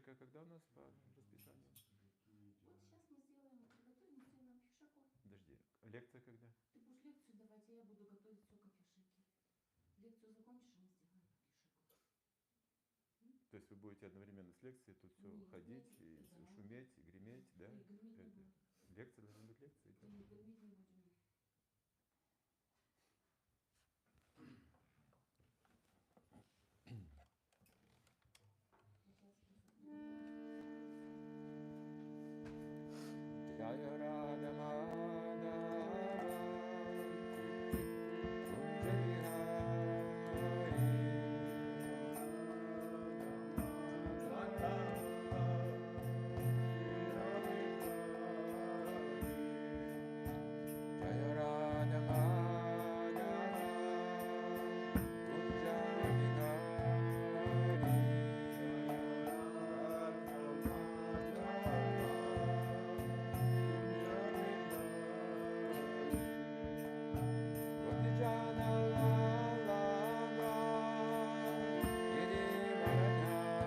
лекция когда у нас по расписанию? Вот сейчас мы приготовим, сделаем фишаку. Подожди, лекция когда? Ты будешь лекцию давать, а я буду готовить все к афишеке. Лекцию закончишь, мы сделаем афишеку. То есть вы будете одновременно с лекцией тут все ходить, и да. шуметь, и греметь, да? И греметь не будем. Лекция должна быть лекцией. Да? И греметь не будем. Jaya Radha Madhava Kunja Vihari Jaya Radha Madhava Kunja Vihari Jana la la la Yedi Varadhari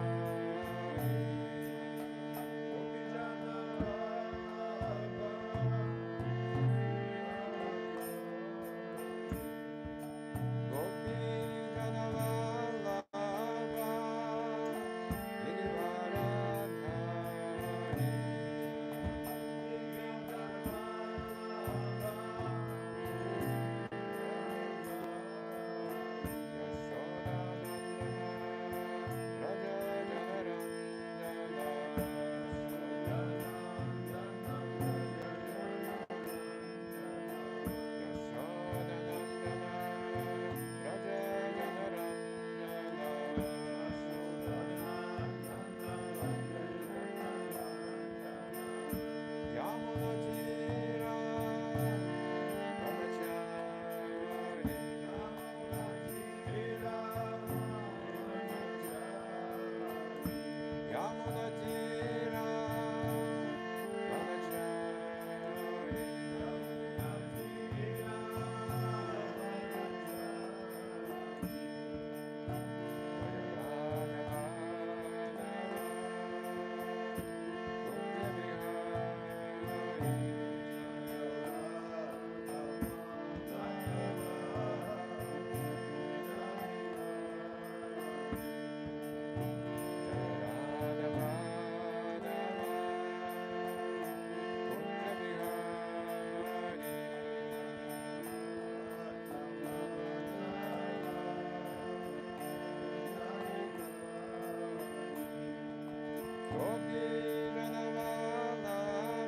Gopi Jana la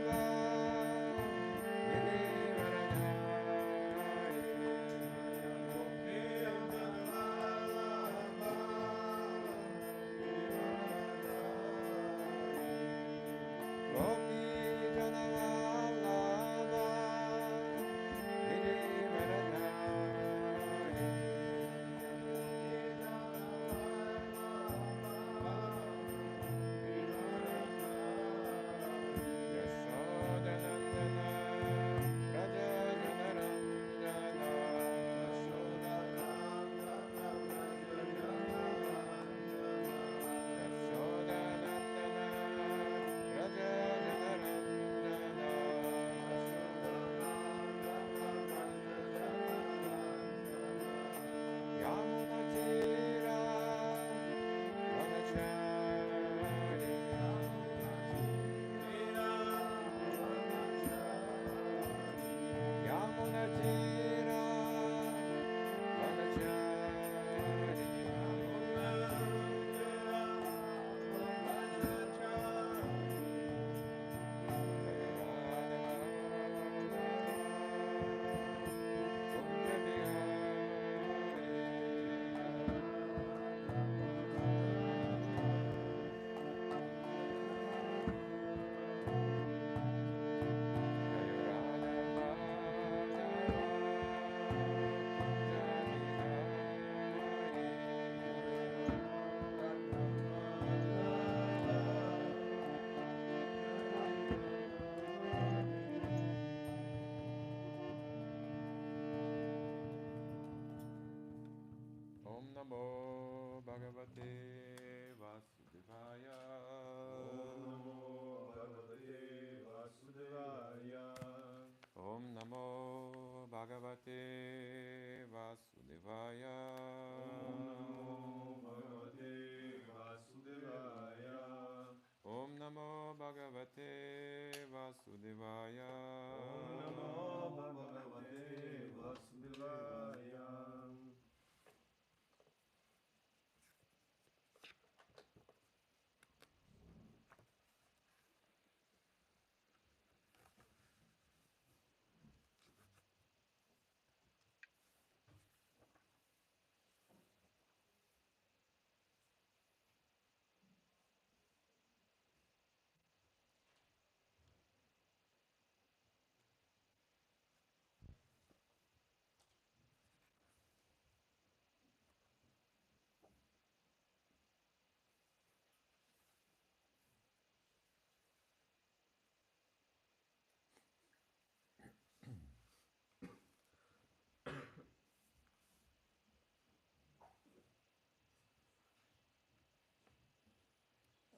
la Gopi Jana la la Yedi Varadhari Om Namo Bhagavate Vasudevaya Bhagavate Vasudevaya. Om Namo Bhagavate Vasudevaya.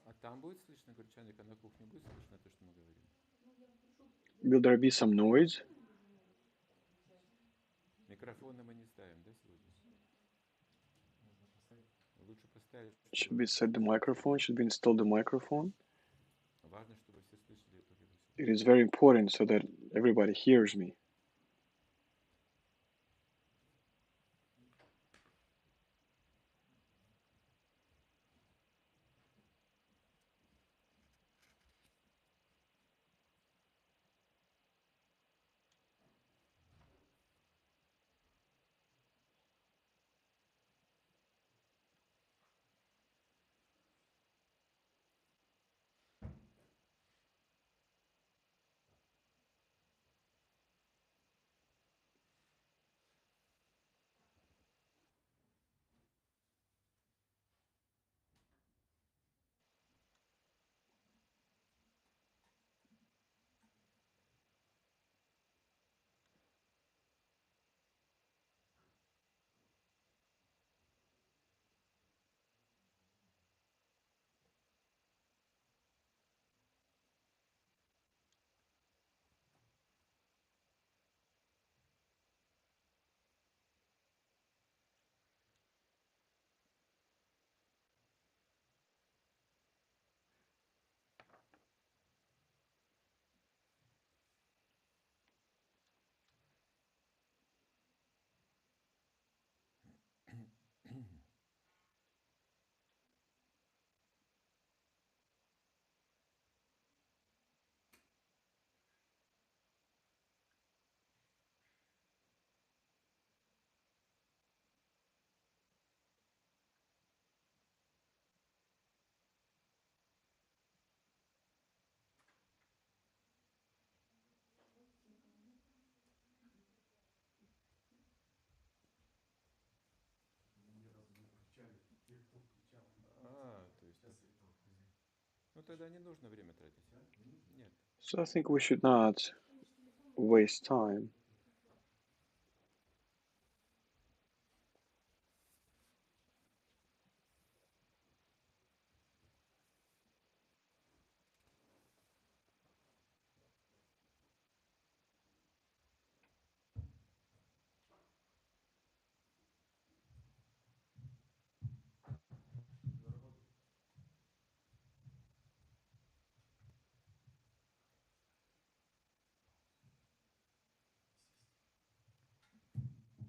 А там будет слышно, Гурчаник, а на кухне будет слышно то, что мы говорим? Will there be some noise? Микрофоны мы не ставим, да, сегодня? Лучше поставить, Should чтобы... we set the microphone? Should we install the microphone? Важно, чтобы все слышали эту речь. It is very important so that everybody hears me. То есть... Ну, тогда не нужно время тратить. Нет. So I think we should not waste time.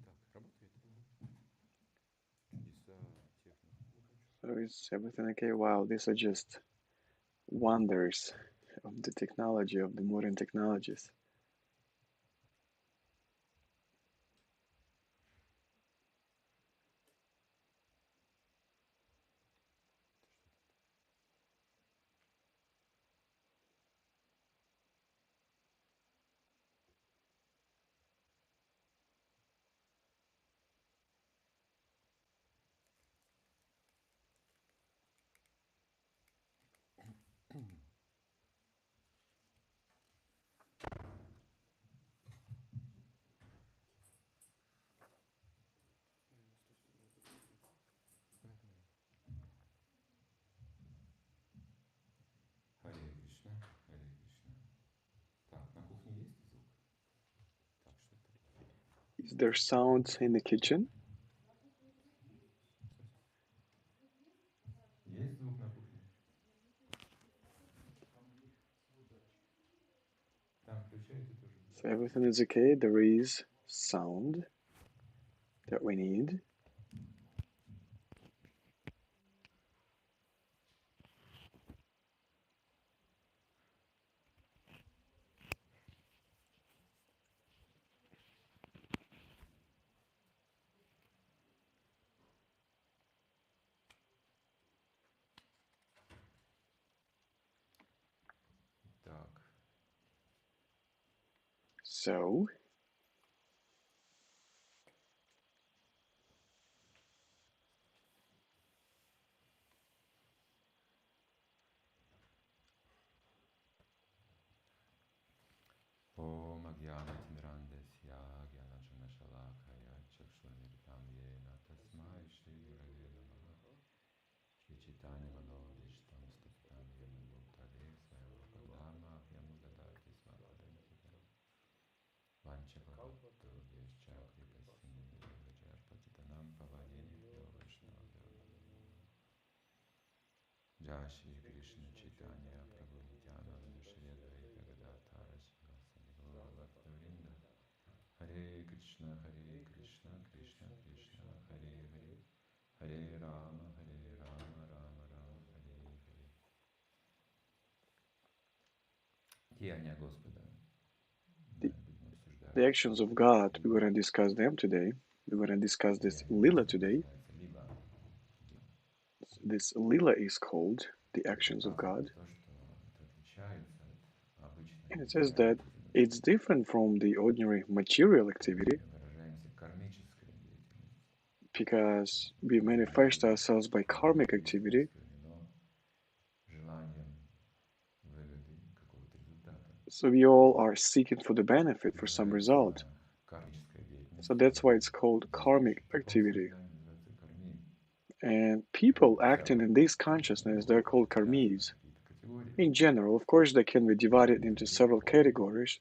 Так, работает? Чудеса техники. So is everything okay? Wow, these are just wonders of the technology, of the modern technologies. there's sounds in the kitchen. Есть звук на кухне? Там включайте тоже. So everything is okay. There is sound that we need. Так. So, Om Agyanatimirandesya Gyanajunashalakaya Chakshurmiritam Yena Tasmai Shri Gurave Namaha Shri Chaitanya Manodishtam Staptam Yena Bhutale Swayam Padama Yamudadati Svapadantika Vanchakalato Yescha Kripa Sindhu Vajarpatitanam Pavadini Vaishnava Jai Shri Krishna Chaitanya Prabhu Nityananda Shri Advaita Gadadhara Srivasadi Gaura Bhakta-vrinda Hare Krishna Krishna Krishna Hare Hare Hare Rama Rama Rama Hare Hare. Деяния Господа. the actions of God, we're going to discuss them today. We're going to discuss this lila today. This lila is called the actions of God. And it says that it's different from the ordinary material activity because we manifest ourselves by karmic activity. So we all are seeking for the benefit, for some result. So that's why it's called karmic activity. And people acting in this consciousness, they're called karmis. In general, of course, they can be divided into several categories.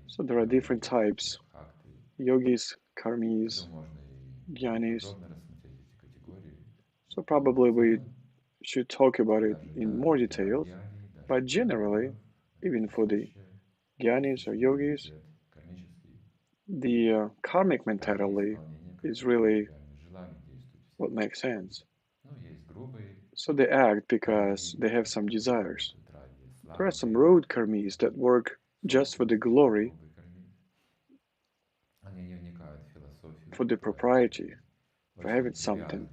So there are different types: yogis, karmis, jnanis. So probably we should talk about it in more details. But generally, even for the jnanis or yogis, the karmic mentality is really what makes sense. So they act because they have some desires. There are some road karmis that work just for the glory, for the propriety, for having something.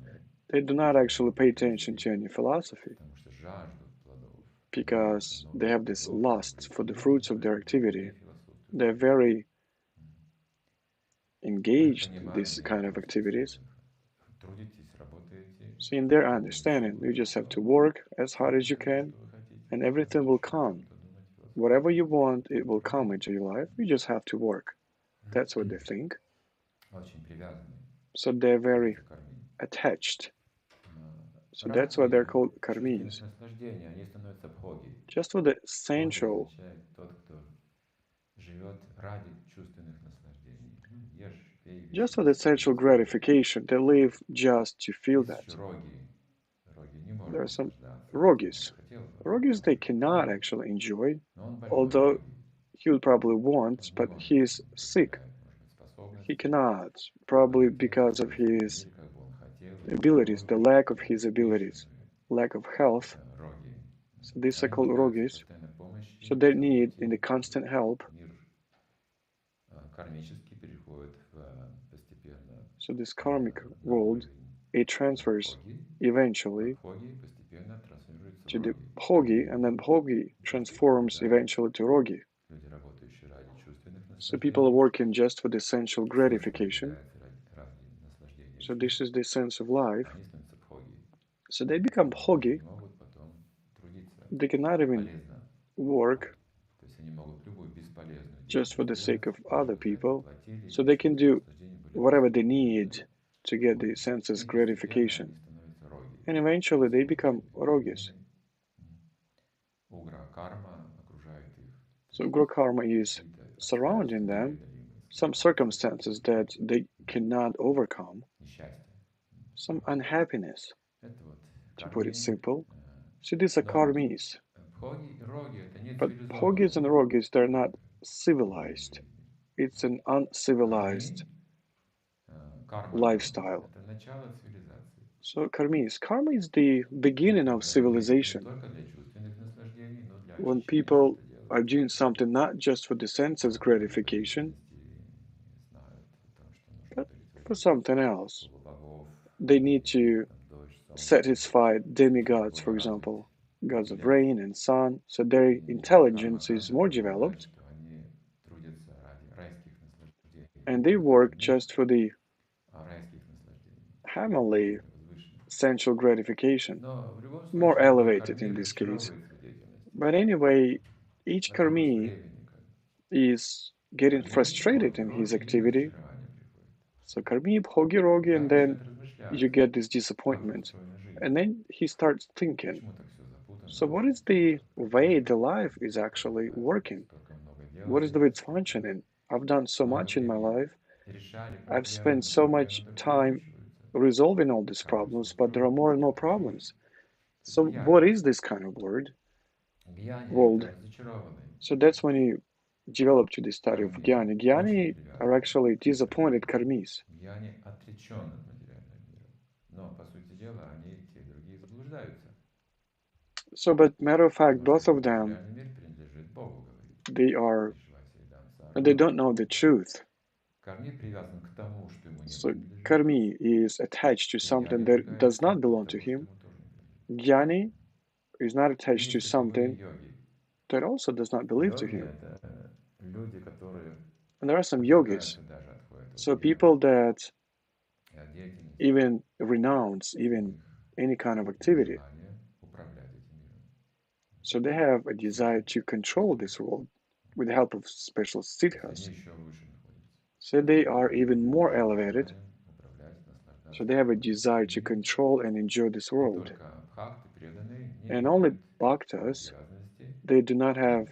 They do not actually pay attention to any philosophy because they have this lust for the fruits of their activity. They're very engaged in this kind of activities. So in their understanding, you just have to work as hard as you can and everything will come. Whatever you want, it will come into your life. You just have to work. That's what they think. So they're very attached. So that's why they're called karmis. Just for the sensual, just for the sensual gratification, they live just to feel that. There are some rogis. Rogis they cannot actually enjoy, although he would probably want, but he is sick. He cannot, probably because of his abilities, the lack of his abilities, lack of health. So these are called rogis. So they need in the constant help. So this karmic world, it transfers eventually to the bhogi, and then bhogi transforms eventually to rogi. So people are working just for the sensual gratification. So this is the sense of life. So they become bhogi. They cannot even work just for the sake of other people. So they can do whatever they need to get the senses gratification. And eventually they become rogis. So Guru karma is surrounding them, some circumstances that they cannot overcome, some unhappiness, to put it simple. So these are karmis. But bhogis and rogis, they're not civilized. It's an uncivilized lifestyle. So karma is the beginning of civilization. When people are doing something not just for the senses gratification, but for something else. They need to satisfy demigods, for example, gods of rain and sun, so their intelligence is more developed, and they work just for the heavenly sensual gratification, more elevated in this case. But anyway, each karmi is getting frustrated in his activity. So karmi, bhogi, rogi, and then you get this disappointment. And then he starts thinking, so what is the way the life is actually working? What is the way it's functioning? I've done so much in my life. I've spent so much time resolving all these problems, but there are more and more problems. So what is this kind of world? So that's when you develop to the study of Jnani. Jnani are actually disappointed karmis. So, but matter of fact, both of them, they don't know the truth. So karmi is attached to something that does not belong to him. Jnani is not attached to something that also does not belong to him. And there are some yogis, so people that even renounce even any kind of activity. So they have a desire to control this world with the help of special siddhas. So they are even more elevated. So they have a desire to control and enjoy this world. And only bhaktas, they do not have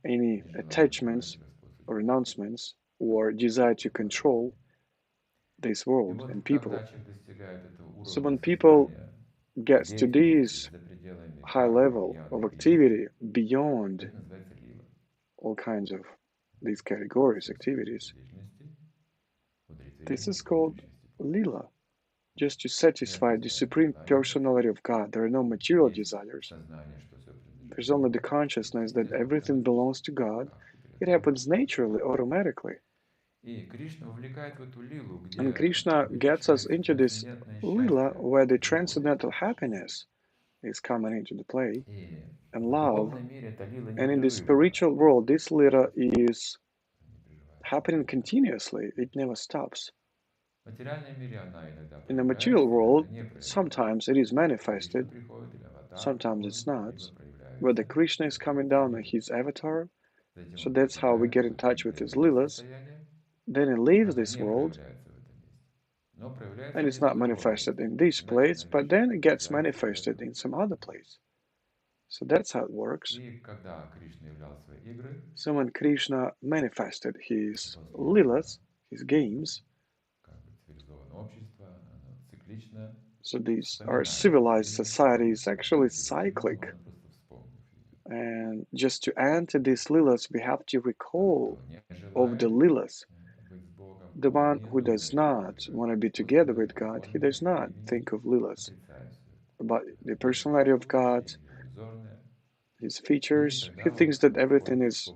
any attachments or renouncements or desire to control this world and people. So when people get to this high level of activity beyond all kinds of these categories, activities, this is called lila, just to satisfy the Supreme Personality of God. There are no material desires. There's only the consciousness that everything belongs to God. It happens naturally, automatically. And Krishna gets us into this lila where the transcendental happiness is coming into the play and love. And in the spiritual world, this lila is happening continuously. It never stops. In the material world, sometimes it is manifested, sometimes it's not. Whether Krishna is coming down on his avatar, so that's how we get in touch with his lilas. Then he leaves this world, and it's not manifested in this place, but then it gets manifested in some other place. So that's how it works. So when Krishna manifested his lilas, his games, so these are civilized societies, actually cyclic. And just to enter these lilas, we have to recall of the lilas. The one who does not want to be together with God, he does not think of lilas, about the personality of God, his features. He thinks that everything is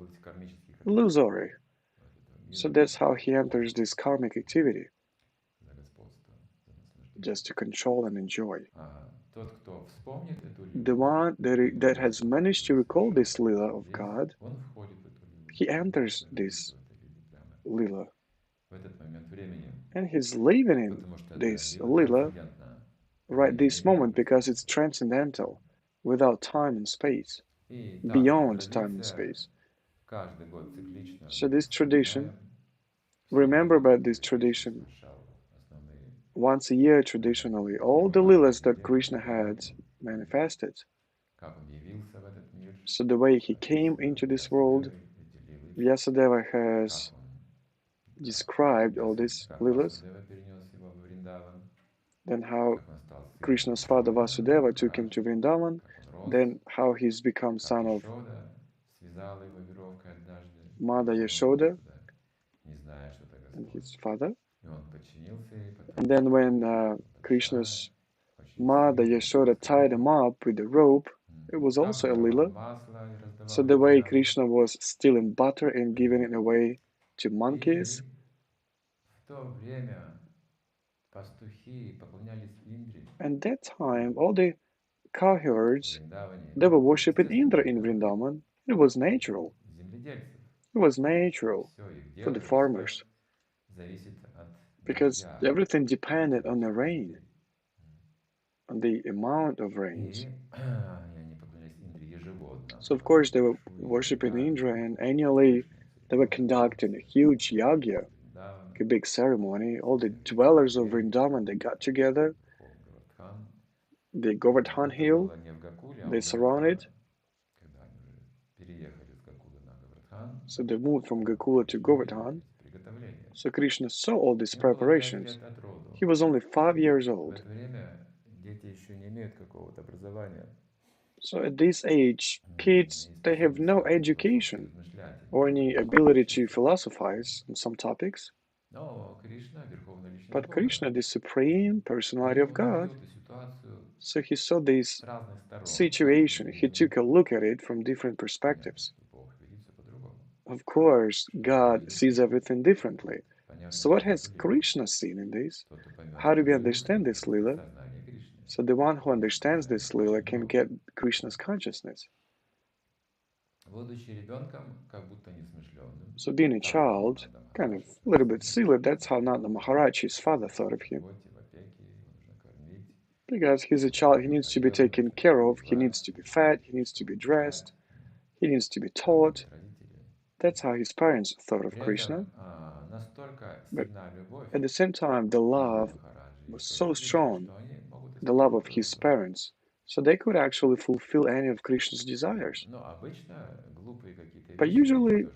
illusory. So that's how he enters this karmic activity, just to control and enjoy. The one that has managed to recall this lila of God, he enters this lila. And he's living in this lila right this moment because it's transcendental, without time and space, beyond time and space. So this tradition, remember about this tradition, once a year traditionally, all the lilas that Krishna had manifested. So the way he came into this world, Vyasadeva has described all these lilas, then how Krishna's father Vasudeva took him to Vrindavan, then how he's become son of Mother Yashoda and his father. And then when Krishna's mother Yashoda tied him up with a rope, it was also a lila. So the way Krishna was stealing butter and giving it away to monkeys. And that time, all the cowherds, they were worshipping Indra in Vrindavan. It was natural. It was natural for the farmers because everything depended on the rain, on the amount of rains. So of course they were worshipping Indra, and annually they were conducting a huge yagya, a big ceremony. All the dwellers of Vrindavan, they got together. The Govardhan Hill, they surrounded. So they moved from Gokula to Govardhan. So Krishna saw all these preparations. He was only 5 years old. So at this age, kids, they have no education or any ability to philosophize on some topics. But Krishna, the Supreme Personality of God, so he saw this situation. He took a look at it from different perspectives. Of course, God sees everything differently. So what has Krishna seen in this? How do we understand this lila? So the one who understands this lila can get Krishna's consciousness. So being a child, kind of a little bit silly, that's how Nanda Maharaj, his father, thought of him. Because he's a child, he needs to be taken care of, he needs to be fed, he needs to be dressed, he needs to be taught. That's how his parents thought of Krishna. But at the same time, the love was so strong, the love of his parents, so they could actually fulfill any of Krishna's desires. But usually,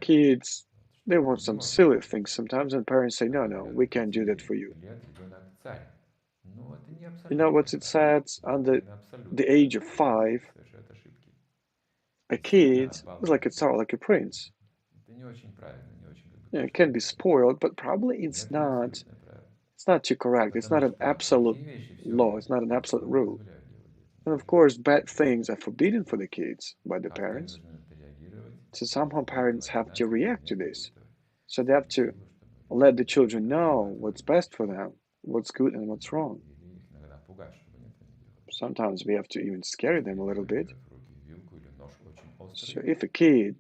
kids, they want some silly things sometimes, and parents say, no, we can't do that for you. You know what's it said? Under the age of 5, a kid is like a tsar, like a prince. It can be spoiled, but probably it's not too correct. It's not an absolute law. It's not an absolute rule. And of course, bad things are forbidden for the kids by the parents. So somehow parents have to react to this. So they have to let the children know what's best for them, what's good and what's wrong. Sometimes we have to even scare them a little bit. So if a kid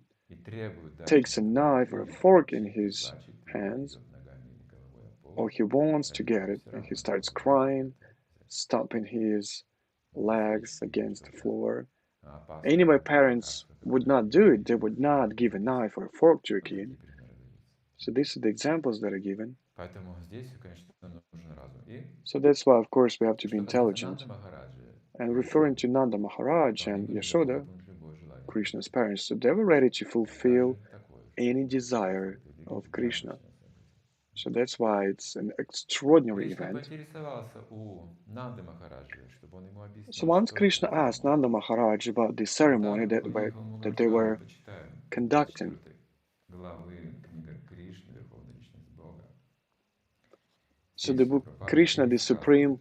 takes a knife or a fork in his hands, or he wants to get it, and he starts crying, stomping his legs against the floor, anyway, parents would not do it. They would not give a knife or a fork to a kid. So these are the examples that are given. So that's why, of course, we have to be intelligent. And referring to Nanda Maharaj and Yashoda, Krishna's parents, so they were ready to fulfill any desire of Krishna. So that's why it's an extraordinary event. So once Krishna asked Nanda Maharaj about the ceremony that they were conducting, so the book Krishna, the Supreme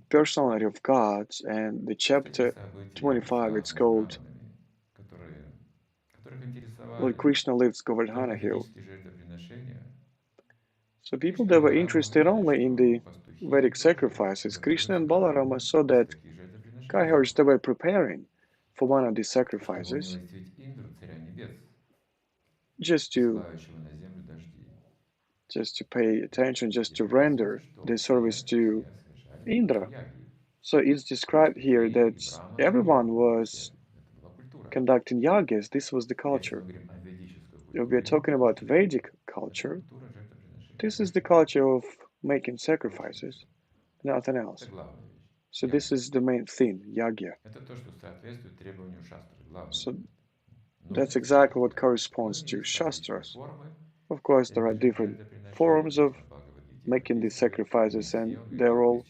Personality of God, and the chapter 25, it's called Lord Krishna Lives Govardhana Hill. So people that were interested only in the Vedic sacrifices, Krishna and Balarama saw that cowherds they were preparing for one of these sacrifices just to pay attention, just to render the service to Indra. So it's described here that everyone was conducting yagas. This was the culture. If we are talking about Vedic culture, this is the culture of making sacrifices, nothing else. So this is the main theme, yagya. Это то, что соответствует требованию шастры, главное. So that's exactly what corresponds to shastras. Of course, there are different forms of making these sacrifices, and they're all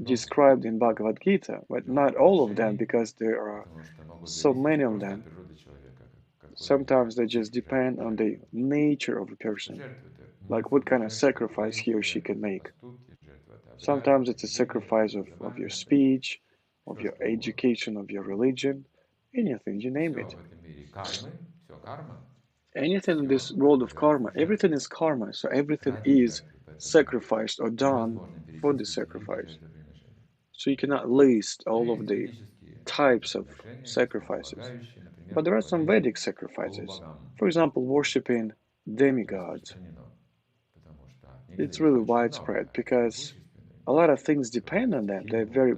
described in Bhagavad Gita, but not all of them, because there are so many of them. Sometimes they just depend on the nature of a person, like what kind of sacrifice he or she can make. Sometimes it's a sacrifice of your speech, of your education, of your religion, anything, you name it. Anything in this world of karma, everything is karma, so everything is sacrificed or done for the sacrifice. So you cannot list all of the types of sacrifices. But there are some Vedic sacrifices. For example, worshipping demigods. It's really widespread because a lot of things depend on them. They're very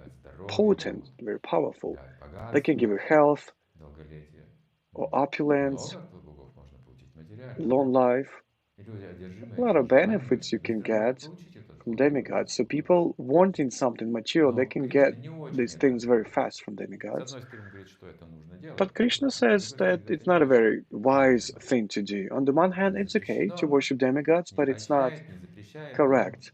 potent, very powerful. They can give you health, or opulence, long life, a lot of benefits you can get from demigods. So people wanting something material, they can get these things very fast from demigods. But Krishna says that it's not a very wise thing to do. On the one hand, it's okay to worship demigods, but it's not correct.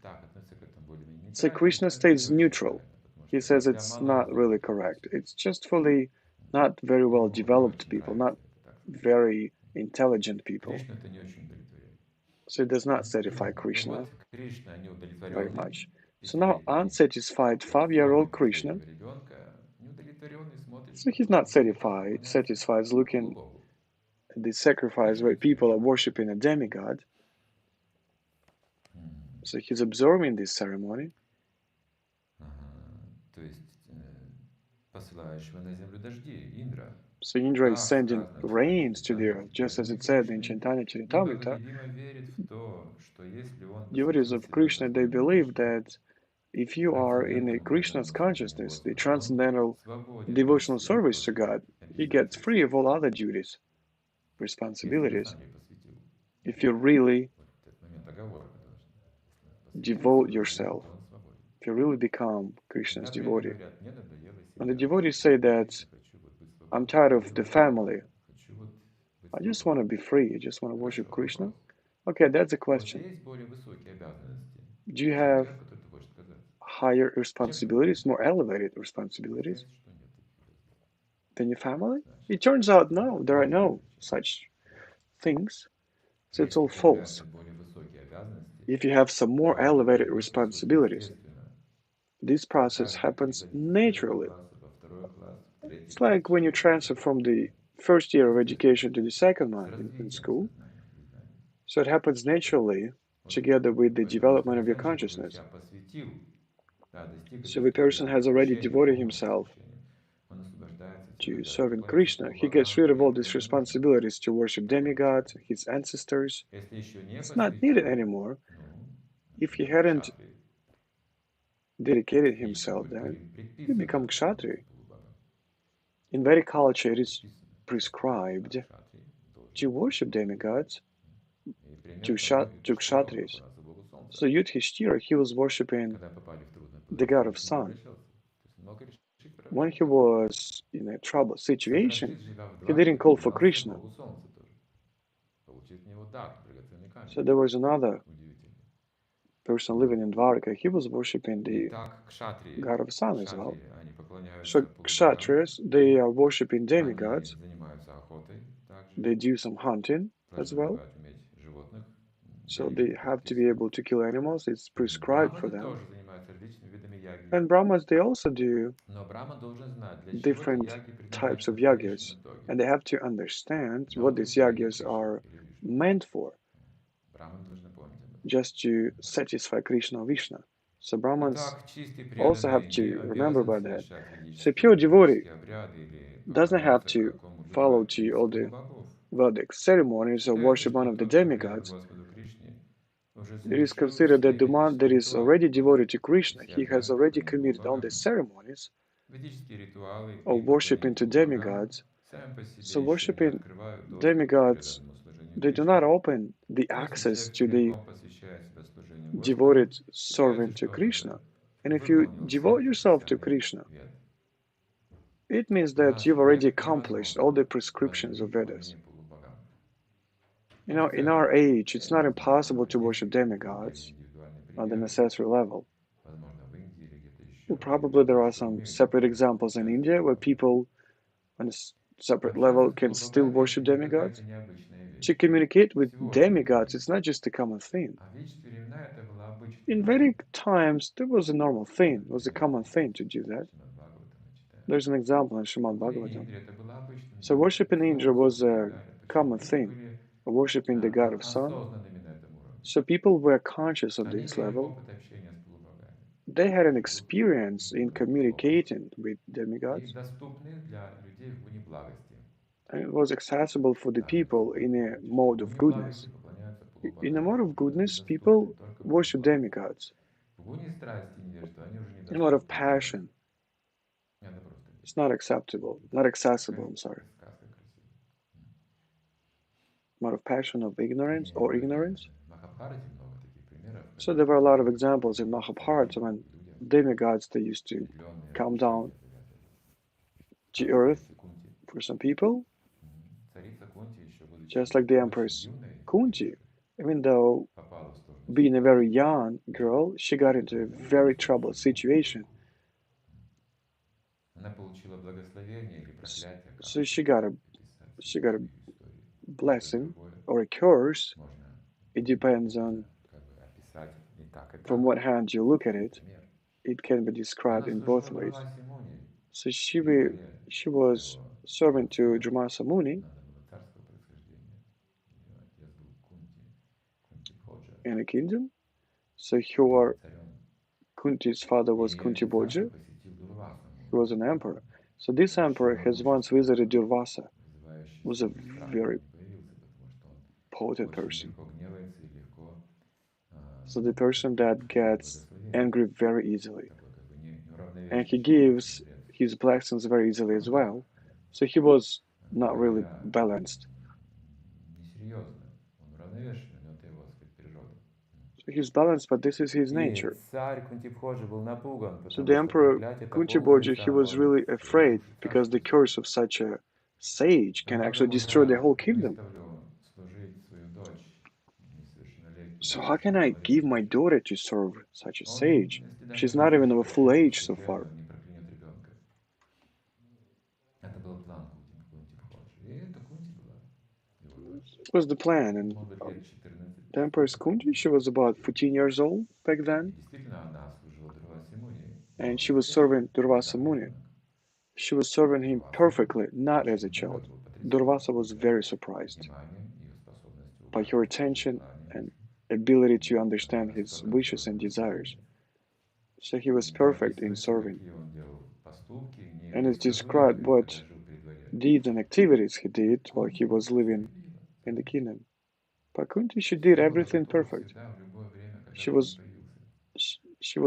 So Krishna stays neutral. He says it's not really correct. It's just fully not very well developed people, not very intelligent people. So it does not satisfy Krishna very much. So now unsatisfied 5-year-old Krishna, so he's not satisfied looking at the sacrifice where people are worshipping a demigod. So he's observing this ceremony. So Indra is sending rains to the earth, just as it said in Chaitanya Charitamrita. Devotees of Krishna, they believe that if you are in a Krishna's consciousness, the transcendental devotional service to God, you get free of all other duties, responsibilities. If you really devote yourself, if you really become Krishna's devotee. And the devotees say that I'm tired of the family. I just want to be free. I just want to worship Krishna. Okay, that's a question. Do you have higher responsibilities, more elevated responsibilities than your family? It turns out no, there are no such things. So it's all false. If you have some more elevated responsibilities, this process happens naturally. It's like when you transfer from the first year of education to the second one in school. So it happens naturally together with the development of your consciousness. So the person has already devoted himself to serving Krishna. He gets rid of all these responsibilities to worship demigods, his ancestors. It's not needed anymore. If he hadn't dedicated himself, then he become kshatriya. In Vedic culture, it is prescribed to worship demigods, to kshatriyas. So Yudhishthira, he was worshipping the god of sun. When he was in a troubled situation, he didn't call for Krishna. So there was another person living in Dwarka, he was worshipping the god of sun as well. So kshatriyas, they are worshipping demigods. They do some hunting as well. So they have to be able to kill animals. It's prescribed for them. And Brahmas, they also do different types of yagyas. And they have to understand what these yagyas are meant for, just to satisfy Krishna or Vishnu. So Brahmins also have to remember about that. So pure devotee doesn't have to follow to all the Vedic ceremonies or worship one of the demigods. It is considered that the one that is already devoted to Krishna, he has already committed all the ceremonies of worshiping to demigods. So worshiping demigods, they do not open the access to the devoted servant to Krishna. And if you devote yourself to Krishna, it means that you've already accomplished all the prescriptions of Vedas. In our age, it's not impossible to worship demigods on the necessary level. Well, probably there are some separate examples in India where people on a separate level can still worship demigods. To communicate with demigods, it's not just a common thing. In Vedic times, there was a normal thing, it was a common thing to do that. There's an example in Srimad Bhagavatam. So worshiping Indra was a common thing, worshiping the god of sun. So people were conscious of this level. They had an experience in communicating with demigods, and it was accessible for the people in a mode of goodness. In a mode of goodness, people worship demigods. In a mode of passion, it's not acceptable, not accessible, I'm sorry. Mode of passion of ignorance or ignorance. So there were a lot of examples in Mahabharata when demigods, they used to come down to earth for some people, just like the Empress Kunti. Even though being a very young girl, she got into a very troubled situation. So she got a blessing or a curse. It depends on from what hand you look at it. It can be described in both ways. So she was servant to Dramasa Muni in a kingdom. So Kunti's father was Kunti Bhoja. He was an emperor. So this emperor has once visited Durvasa, who was a very potent person. So the person that gets angry very easily. And he gives his blessings very easily as well. So he was not really balanced. So he's balanced, but this is his nature. So the emperor Kunti Bhoja, he was really afraid because the curse of such a sage can actually destroy the whole kingdom. So how can I give my daughter to serve such a sage? She's not even of a full age so far. It was the plan, and the Empress Kunti, she was about 14 years old back then, and she was serving Durvasa Muni. She was serving him perfectly, not as a child. Durvasa was very surprised by her attention and ability to understand his wishes and desires. So he was perfect in serving. And it's described what deeds and activities he did while he was living in the kingdom. But Kunti, she did everything perfect. She was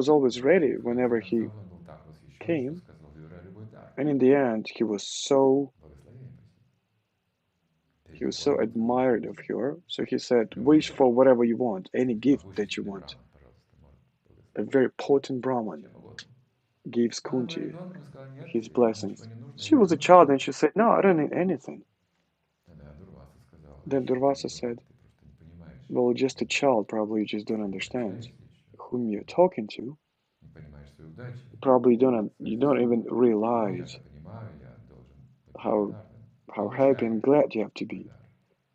always ready whenever he came, and in the end, he was so admired of her. So he said, "Wish for whatever you want, any gift that you want." A very potent Brahman gives Kunti his blessings. She was a child, and she said, "No, I don't need anything." Then Durvasa said, "Well, just a child, probably you just don't understand whom you're talking to. Probably you don't even realize how happy and glad you have to be.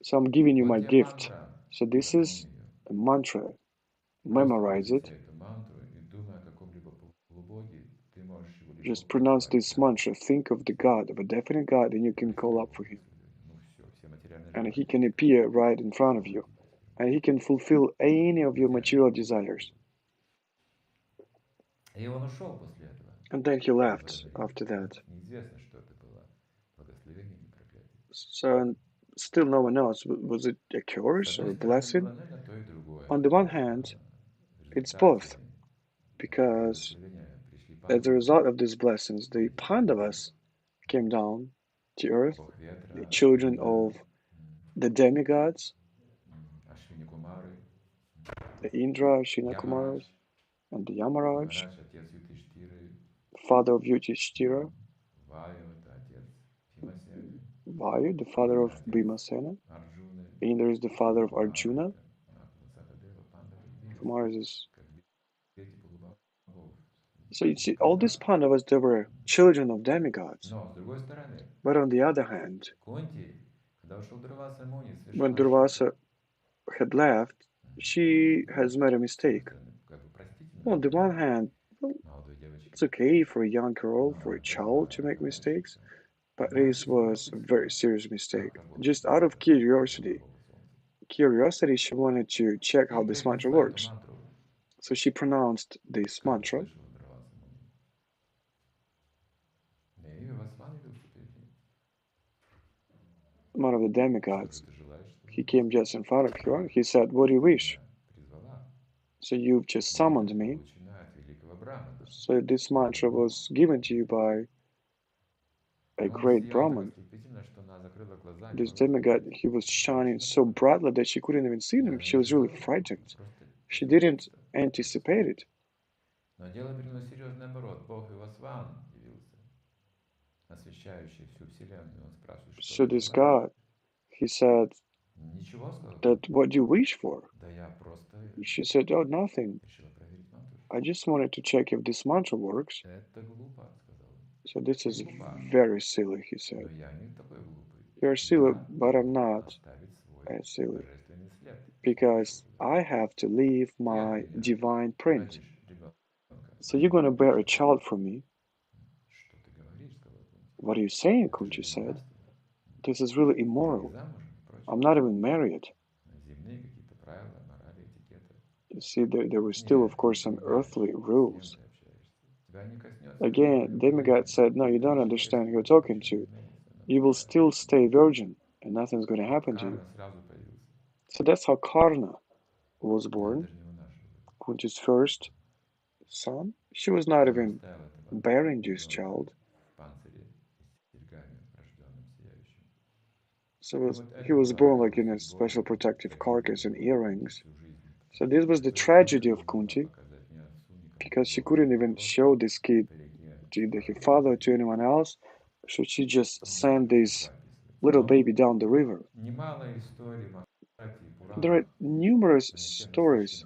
So I'm giving you my gift. So this is a mantra. Memorize it. Just pronounce this mantra. Think of the God, of a definite God, and you can call up for him. And he can appear right in front of you. And he can fulfill any of your material desires." And then he left after that. So still no one knows, was it a curse or a blessing? On the one hand, it's both, because as a result of these blessings, the Pandavas came down to earth, the children of the demigods, the Indra, Shina Kumaras, and the Yamaraj, Маharaj, отец Юдхиштиры, father of Yudhishthira, Ваю, это отец Бхимасены, Vayu, the father of Indra, отец Bhimasena, Арджуны, Indra is the father of Кумара, Arjuna, это Сахадева, Пандавы, Бхимас, Kumara is... как дети полубогов. So you see, all these Pandavas, they were children of demigods. Но, с другой стороны, But on the other hand, Кунти, когда ушел Дурваса Муни, when совершил ошибку. Durvasa had left, she has made a mistake. On the one hand, well, it's okay for a young girl, for a child to make mistakes, but this was a very serious mistake. Just out of curiosity, she wanted to check how this mantra works. So she pronounced this mantra. One of the demigods, he came just in front of her. He said, "What do you wish?" So you've just summoned me. So this mantra was given to you by a great Brahman. This demigod, he was shining so brightly that she couldn't even see him. She was really frightened. She didn't anticipate it. Но дело принялось серьезно наоборот. Бог Ивасван явился, освещающий всю Вселенную. Он спрашивает, что So this God, he said, Ничего, сказал. that what do you wish for? Да я просто She said, oh, nothing. решила проверить мантру. I just wanted to check if this mantra works. Это глупо, сказал он. So this is very silly, he Но said. я не такой глупый. You're silly, Надо but I'm not оставить свой as silly, божественный след. because I have to leave my divine print. Родишь ребенка. So you're going to bear a child for me. Что ты говоришь, сказал Кунти. What are you saying? Это Kunti же said. ненастно. This is really Ты не immoral. замужем и прочее. I'm not even married. Земные какие-то правила, морали, этикеты. You see, there were still, of course, some earthly rules. Тебя не коснется. Again, demigod said, no, you don't understand who you're talking to. You will still stay virgin, and nothing's going to happen to you. Карма сразу появился. So that's how Karna was born, Даже не вынашивает. Kunti's first son. She was not even Оставил этого bearing this child. в панцире и серьгами, рожденным сияющим. So he was born like in a special protective carcass and earrings. So this was the tragedy of Kunti, because she couldn't even show this kid to either her father or to anyone else. So she just sent this little baby down the river. Немало историй, There are numerous stories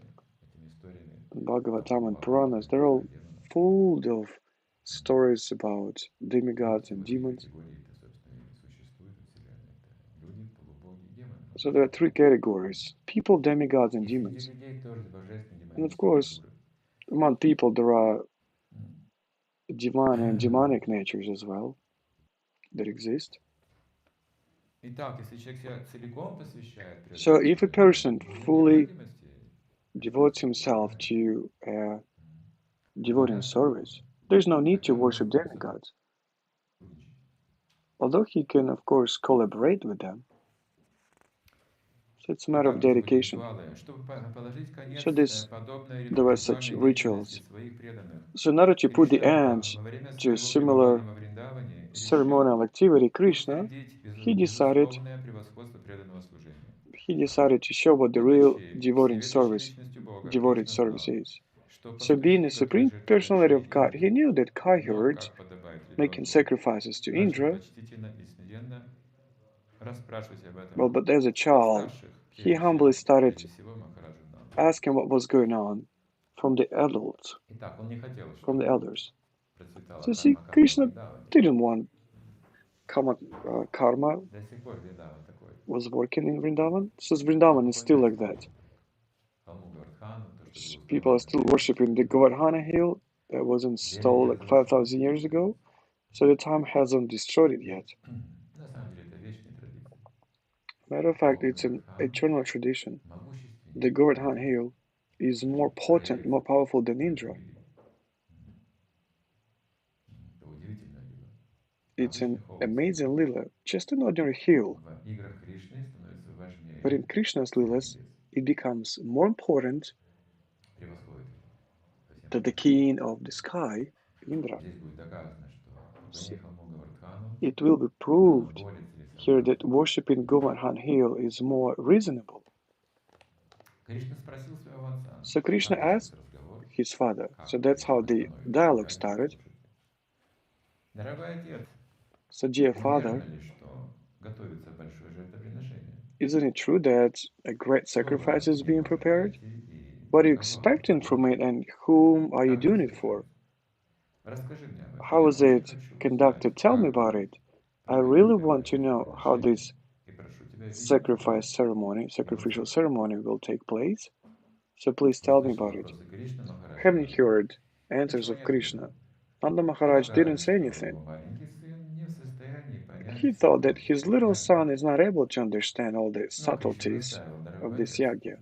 in Bhagavatam and Puranas. They're all full of stories about demigods and demons. So there are three categories: people, demigods, and demons. And of course, among people there are divine and demonic natures as well that exist. So if a person fully devotes himself to devoting service, there's no need to worship demigods. Although he can, of course, collaborate with them. So it's a matter of dedication. So there were such rituals. So in order to put the end to a similar ceremonial activity, Krishna, he decided to show what the real devoted service is. So being a Supreme Personality of God, he knew that cowherds making sacrifices to Indra, well, but as a child, he humbly started asking what was going on from the adults, from the elders. So see, Krishna didn't want karma was working in Vrindavan. So Vrindavan is still like that. People are still worshipping the Govardhana Hill that was installed like 5,000 years ago. So the time hasn't destroyed it yet. Matter of fact, it's an eternal tradition. The Govardhan Hill is more potent, more powerful than Indra. It's an amazing lila, just an ordinary hill. But in Krishna's lilas, it becomes more important than the king of the sky, Indra. So it will be proved here that worshipping Govardhan Hill is more reasonable. So Krishna asked his father. So that's how the dialogue started. So, dear father, isn't it true that a great sacrifice is being prepared? What are you expecting from it, and whom are you doing it for? How is it conducted? Tell me about it. I really want to know how this sacrificial ceremony will take place. So please tell me about it. Having heard answers of Krishna, Nanda Maharaj didn't say anything. He thought that his little son is not able to understand all the subtleties of this yagya.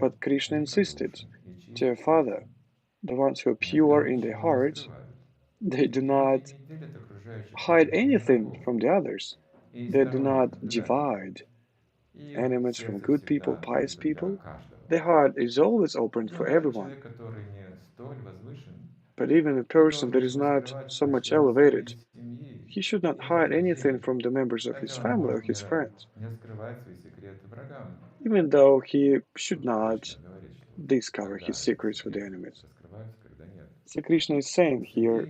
But Krishna insisted, Dear father, the ones who are pure in their hearts, they do not hide anything from the others. They do not divide animals from good people, pious people. The heart is always open for everyone. But even a person that is not so much elevated, he should not hide anything from the members of his family or his friends, even though he should not discover his secrets for the enemies. So Krishna is saying here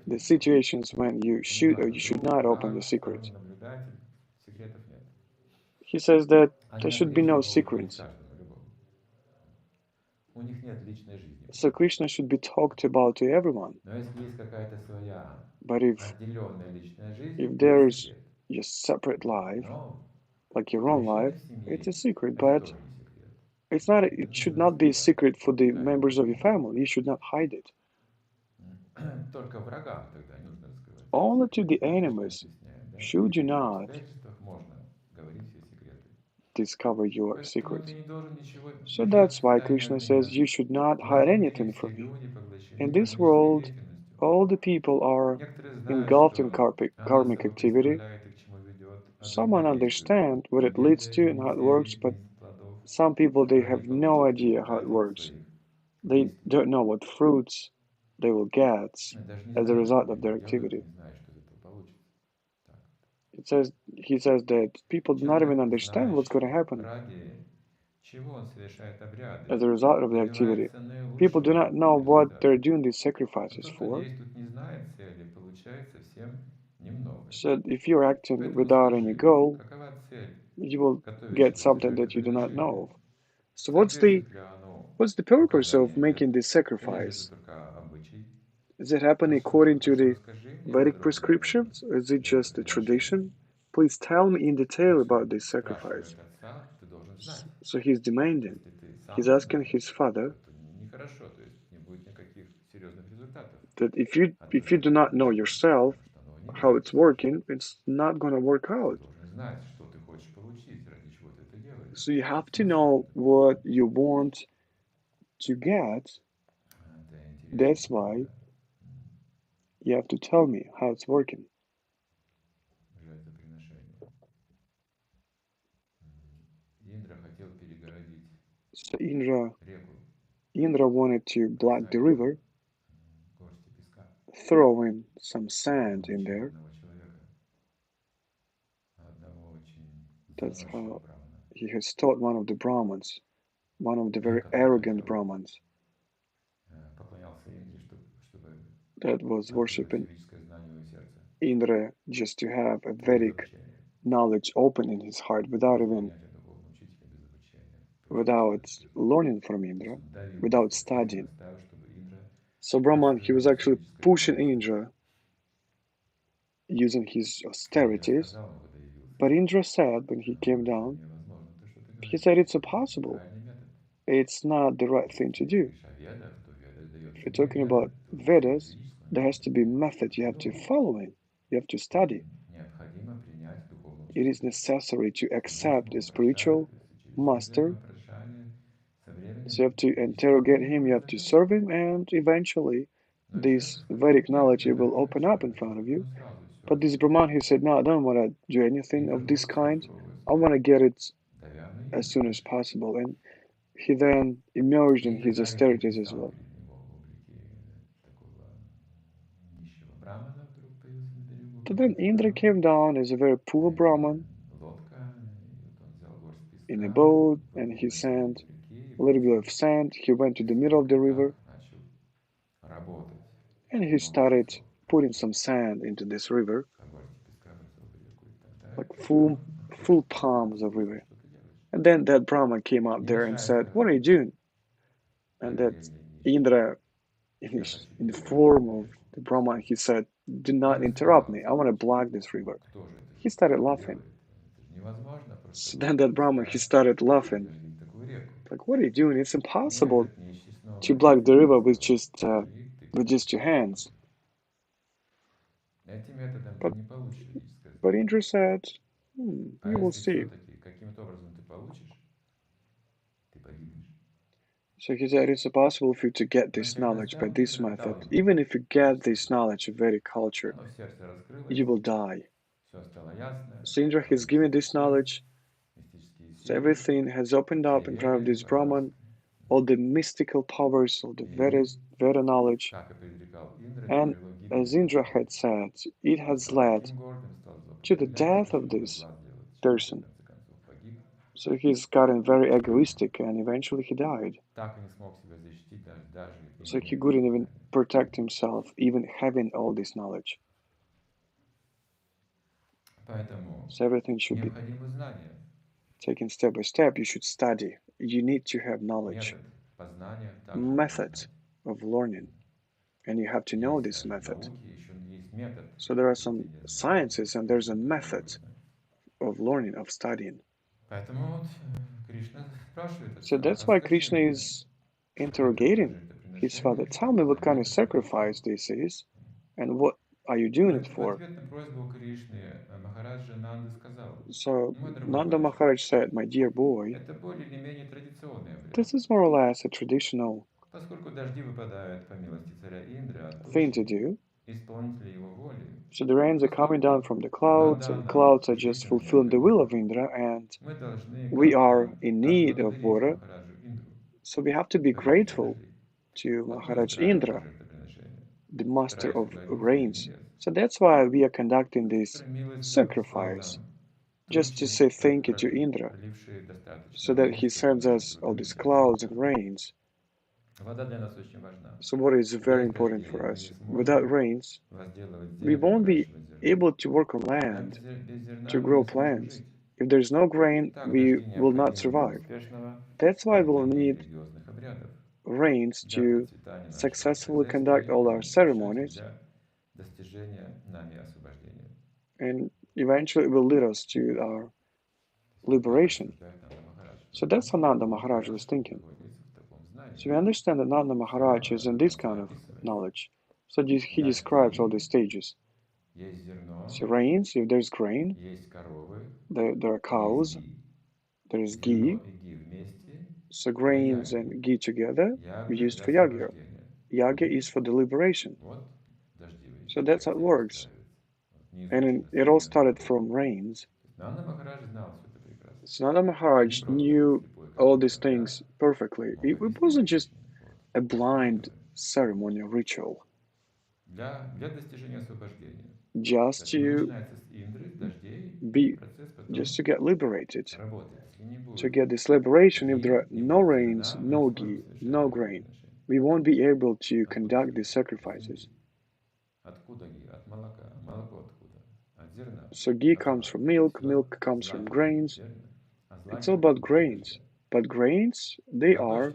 the situations when you should or you should not open the secrets. He says that there should be no secrets. So Krishna should be talked about to everyone. But if there's your separate life, like your own life, it's a secret, but it should not be a secret for the members of your family. You should not hide it. Only to the enemies should you not discover your secrets. So that's why Krishna says you should not hide anything from me. In this world, all the people are engulfed in karmic activity. Someone understands what it leads to and how it works, but some people, they have no idea how it works. They don't know what fruits they will get as a result of their activity. He says that people do not even understand what's going to happen as a result of the activity. People do not know what they're doing these sacrifices for. So if you're acting without any goal, you will get something that you do not know of. So what's the purpose of making this sacrifice? Is it happening according to the Vedic prescriptions, or is it just a tradition? Please tell me in detail about this sacrifice. So he's demanding. He's asking his father that if you do not know yourself how it's working, it's not going to work out. So you have to know what you want to get. That's why you have to tell me how it's working. So Indra wanted to block the river, throwing some sand in there. That's how he has taught one of the Brahmins, one of the very arrogant Brahmins that was worshipping Indra just to have a Vedic knowledge open in his heart without learning from Indra, without studying. So Brahman, he was actually pushing Indra using his austerities. But Indra said when he came down, he said it's impossible. It's not the right thing to do. If you're talking about Vedas, there has to be method. You have to follow it. You have to study. It is necessary to accept a spiritual master. So you have to interrogate him, you have to serve him, and eventually this Vedic knowledge will open up in front of you. But this Brahman, he said, no, I don't want to do anything of this kind. I want to get it as soon as possible. And he then emerged in his austerities as well. So then Indra came down as a very poor Brahman in a boat, and he sent a little bit of sand. He went to the middle of the river and he started putting some sand into this river, like full palms of river. And then that Brahman came out there and said, "What are you doing?" And that Indra, in the form of the Brahman, he said, "Do not interrupt me. I want to block this river." He started laughing. So then that Brahman, he started laughing. Like, what are you doing? It's impossible to block the river with just your hands. But Indra said, you will see. So he said, it's impossible for you to get this knowledge by this method. Even if you get this knowledge of Vedic culture, you will die. So Indra has given this knowledge. So everything has opened up in front of this Brahman, all the mystical powers of the Veda knowledge. And as Indra had said, it has led to the death of this person. So he's gotten very egoistic and eventually he died. So he couldn't even protect himself, even having all this knowledge. So everything should be taken step by step. You should study. You need to have knowledge, method of learning, and you have to know this method. So there are some sciences and there's a method of learning, of studying. So that's why Krishna is interrogating his father. Tell me what kind of sacrifice this is and what are you doing it for? So Nanda Maharaj said, my dear boy, this is more or less a traditional thing to do. So the rains are coming down from the clouds, and clouds are just fulfilling the will of Indra, and we are in need of water. So we have to be grateful to Maharaj Indra, the master of rains. So that's why we are conducting this sacrifice, just to say thank you to Indra, so that he sends us all these clouds and rains. So water is very important for us. Without rains, we won't be able to work on land, to grow plants. If there's no grain, we will not survive. That's why we'll need rains to successfully conduct all our ceremonies, and eventually it will lead us to our liberation. So that's how Nanda Maharaj was thinking. So we understand that Nanda Maharaj is in this kind of knowledge. So he describes all the stages. So rains, if there's grain, there are cows, there is ghee. So grains and ghee together used for yagya. Yagya is for the liberation. So that's how it works. And it all started from rains. So Nanda Maharaj knew all these things perfectly. It wasn't just a blind ceremonial ritual. Just to get liberated. To get this liberation, if there are no rains, no ghee, no grain, we won't be able to conduct these sacrifices. So ghee comes from milk, milk comes from grains. It's all about grains. But grains, they are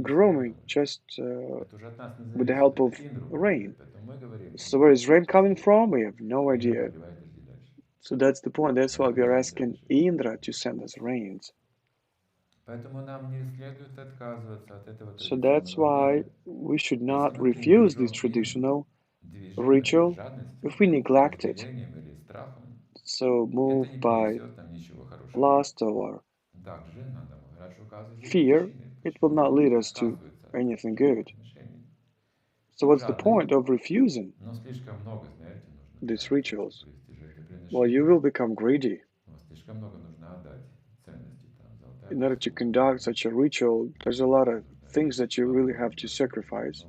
growing just with the help of rain. So where is rain coming from? We have no idea. So that's the point. That's why we are asking Indra to send us rains. So that's why we should not refuse this traditional ritual if we neglect it. So moved by lust or fear, it will not lead us to anything good. So what's the point of refusing these rituals? Well, you will become greedy. In order to conduct such a ritual, there's a lot of things that you really have to sacrifice.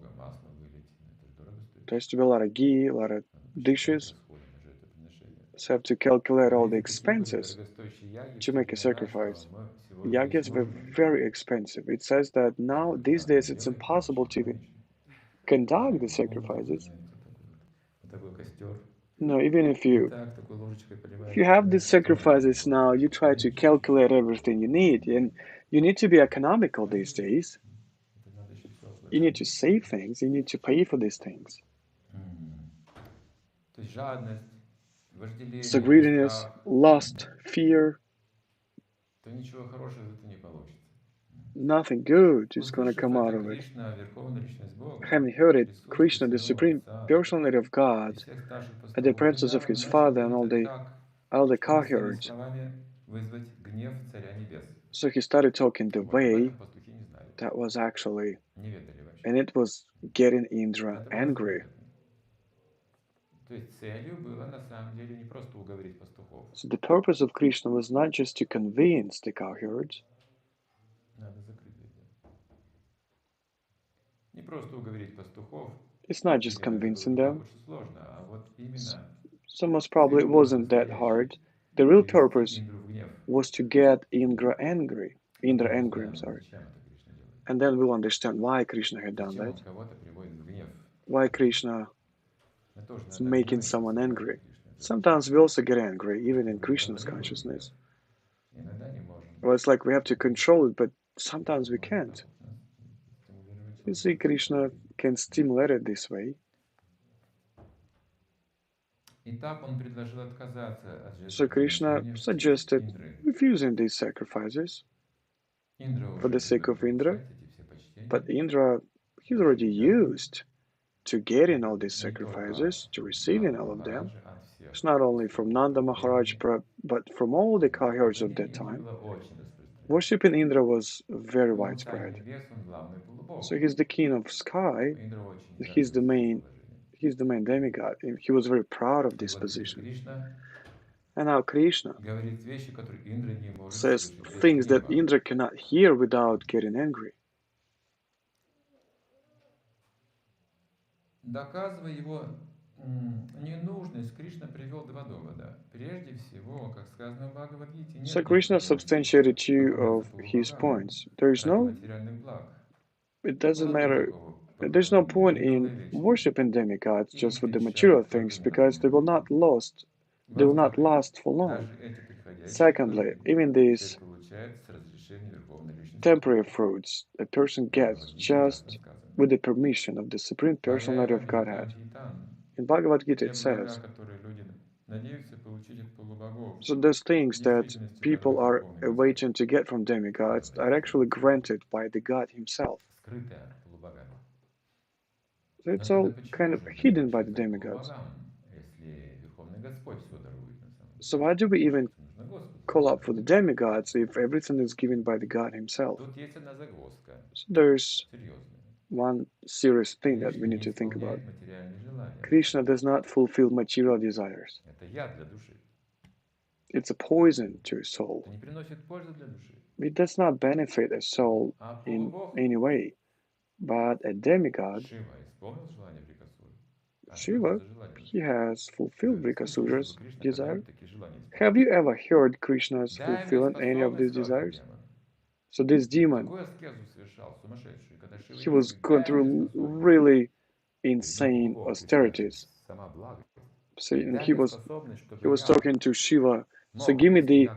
There has to be a lot of ghee, a lot of dishes. So you have to calculate all the expenses to make a sacrifice. Yagyas were very expensive. It says that now, these days, it's impossible to even conduct the sacrifices. No, even if you have these sacrifices now, you try to calculate everything you need, and you need to be economical these days. You need to save things, you need to pay for these things. So greediness, lust, fear, nothing good is going to come out of it. Having heard it, Krishna, the Supreme Personality of God, at the presence of his father and all the cowherds, so he started talking the way that was actually, and it was getting Indra angry. So the purpose of Krishna was not just to convince the cowherds. It's not just convincing them. So most probably it wasn't that hard. The real purpose was to get Indra angry. I'm sorry. And then we'll understand why Krishna had done that. Why Krishna is making someone angry. Sometimes we also get angry, even in Krishna's consciousness. Well, it's like we have to control it, but sometimes we can't. You see, Krishna can stimulate it this way. So Krishna suggested refusing these sacrifices for the sake of Indra. But Indra, he's already used to getting all these sacrifices, to receiving all of them. It's not only from Nanda Maharaj, but from all the cowherds of that time. Worshipping Indra was very widespread. So he's the king of sky. He's the main demigod. He was very proud of this position. And now Krishna says things that Indra cannot hear without getting angry. Доказывая его ненужность, Кришна привел два довода. Прежде всего, как сказано в Бхагавад-гите, So Krishna substantiated two of his points. It doesn't matter. There's no point in worshiping demigods just for the material things, because they will not last for long. Secondly, even these temporary fruits a person gets just with the permission of the Supreme Personality of Godhead. In Bhagavad Gita it says, so those things that people are awaiting to get from demigods are actually granted by the God himself. So it's all kind of hidden by the demigods. So why do we even call up for the demigods if everything is given by the God himself? So there's one serious thing that we need to think about. Krishna does not fulfill material desires. It's a poison to a soul. It does not benefit a soul in any way. But a demigod, Shiva, he has fulfilled Vrikasura's desire. Have you ever heard Krishna's fulfilling any of these desires? So this demon, he was going through really insane austerities. So he was talking to Shiva. So give me the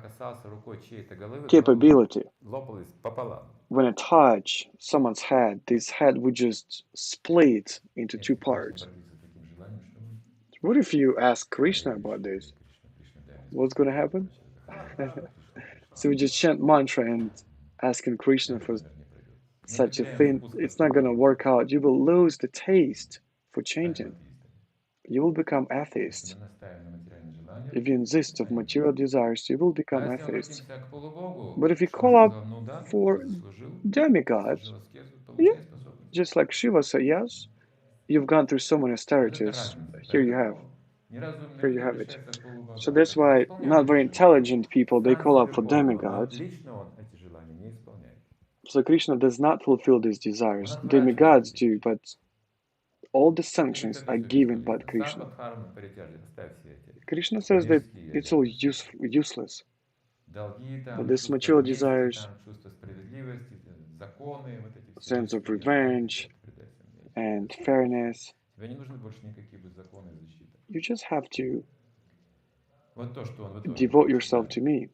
capability. When I touch someone's head, this head would just split into two parts. What if you ask Krishna about this? What's going to happen? So we just chant mantra and asking Krishna for such a thing. It's not going to work out. You will lose the taste for chanting. You will become atheists. If you insist of material desires, you will become atheists. But if you call up for demigods, yeah, just like Shiva said, yes, you've gone through so many austerities. Here you have it. So that's why not very intelligent people, they call up for demigods. So Krishna does not fulfill these desires. Demigods do, but all the sanctions are given by Krishna. Krishna says that it's all useless. But this material desires, sense of revenge and fairness, you just have to devote yourself to me.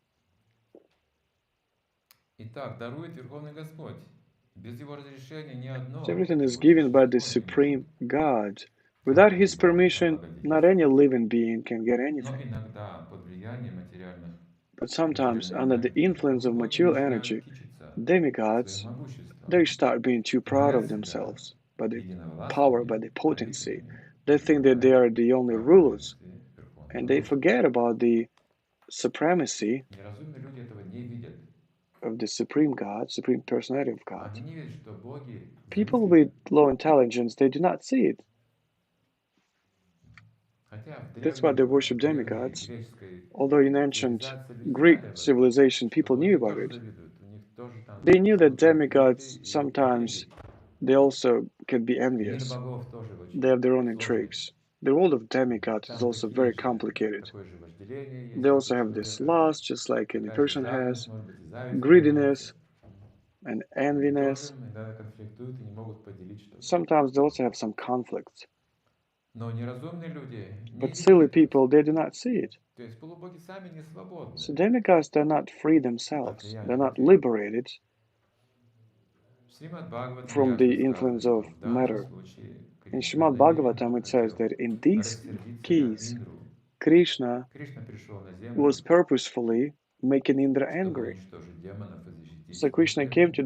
So everything is given by the Supreme God. Without His permission, not any living being can get anything. But sometimes, under the influence of material energy, demigods, they start being too proud of themselves, by the power, by the potency. They think that they are the only rulers, and they forget about the supremacy of the Supreme God, Supreme Personality of God. People with low intelligence, they do not see it. That's why they worship demigods. Although in ancient Greek civilization, people knew about it. They knew that demigods sometimes they also can be envious. They have their own intrigues. The world of demigods is also very complicated. They also have this lust, just like any person has, greediness and enviness. Sometimes they also have some conflicts. But silly people, they do not see it. So demigods, they're not free themselves. They're not liberated from the influence of matter. In Srimad Bhagavatam, it says that in these keys, Krishna was purposefully making Indra angry. So Krishna came to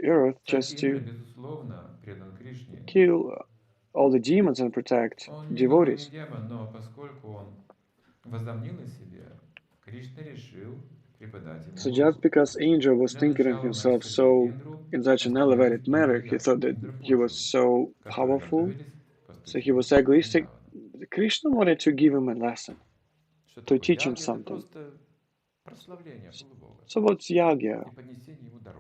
earth just to kill all the demons and protect devotees. So just because Indra was thinking of himself so in such an elevated manner, he thought that he was so powerful, so he was egoistic. Krishna wanted to give him a lesson, to teach him something. So what's yagya?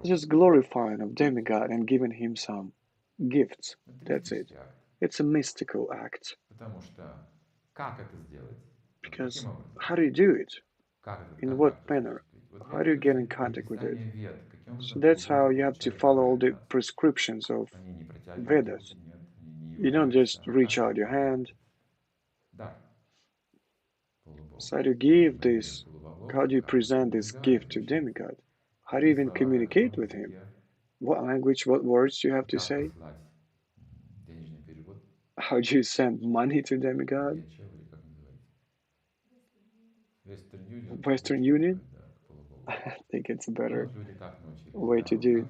It's just glorifying of demigod and giving him some gifts. That's it. It's a mystical act. Because how do you do it? In what manner? How do you get in contact with it? So that's how you have to follow all the prescriptions of Vedas. You don't just reach out your hand. So how do you give this? How do you present this gift to demigod? How do you even communicate with him? What language, what words you have to say? How do you send money to demigod? Western Union? I think it's a better way to do it.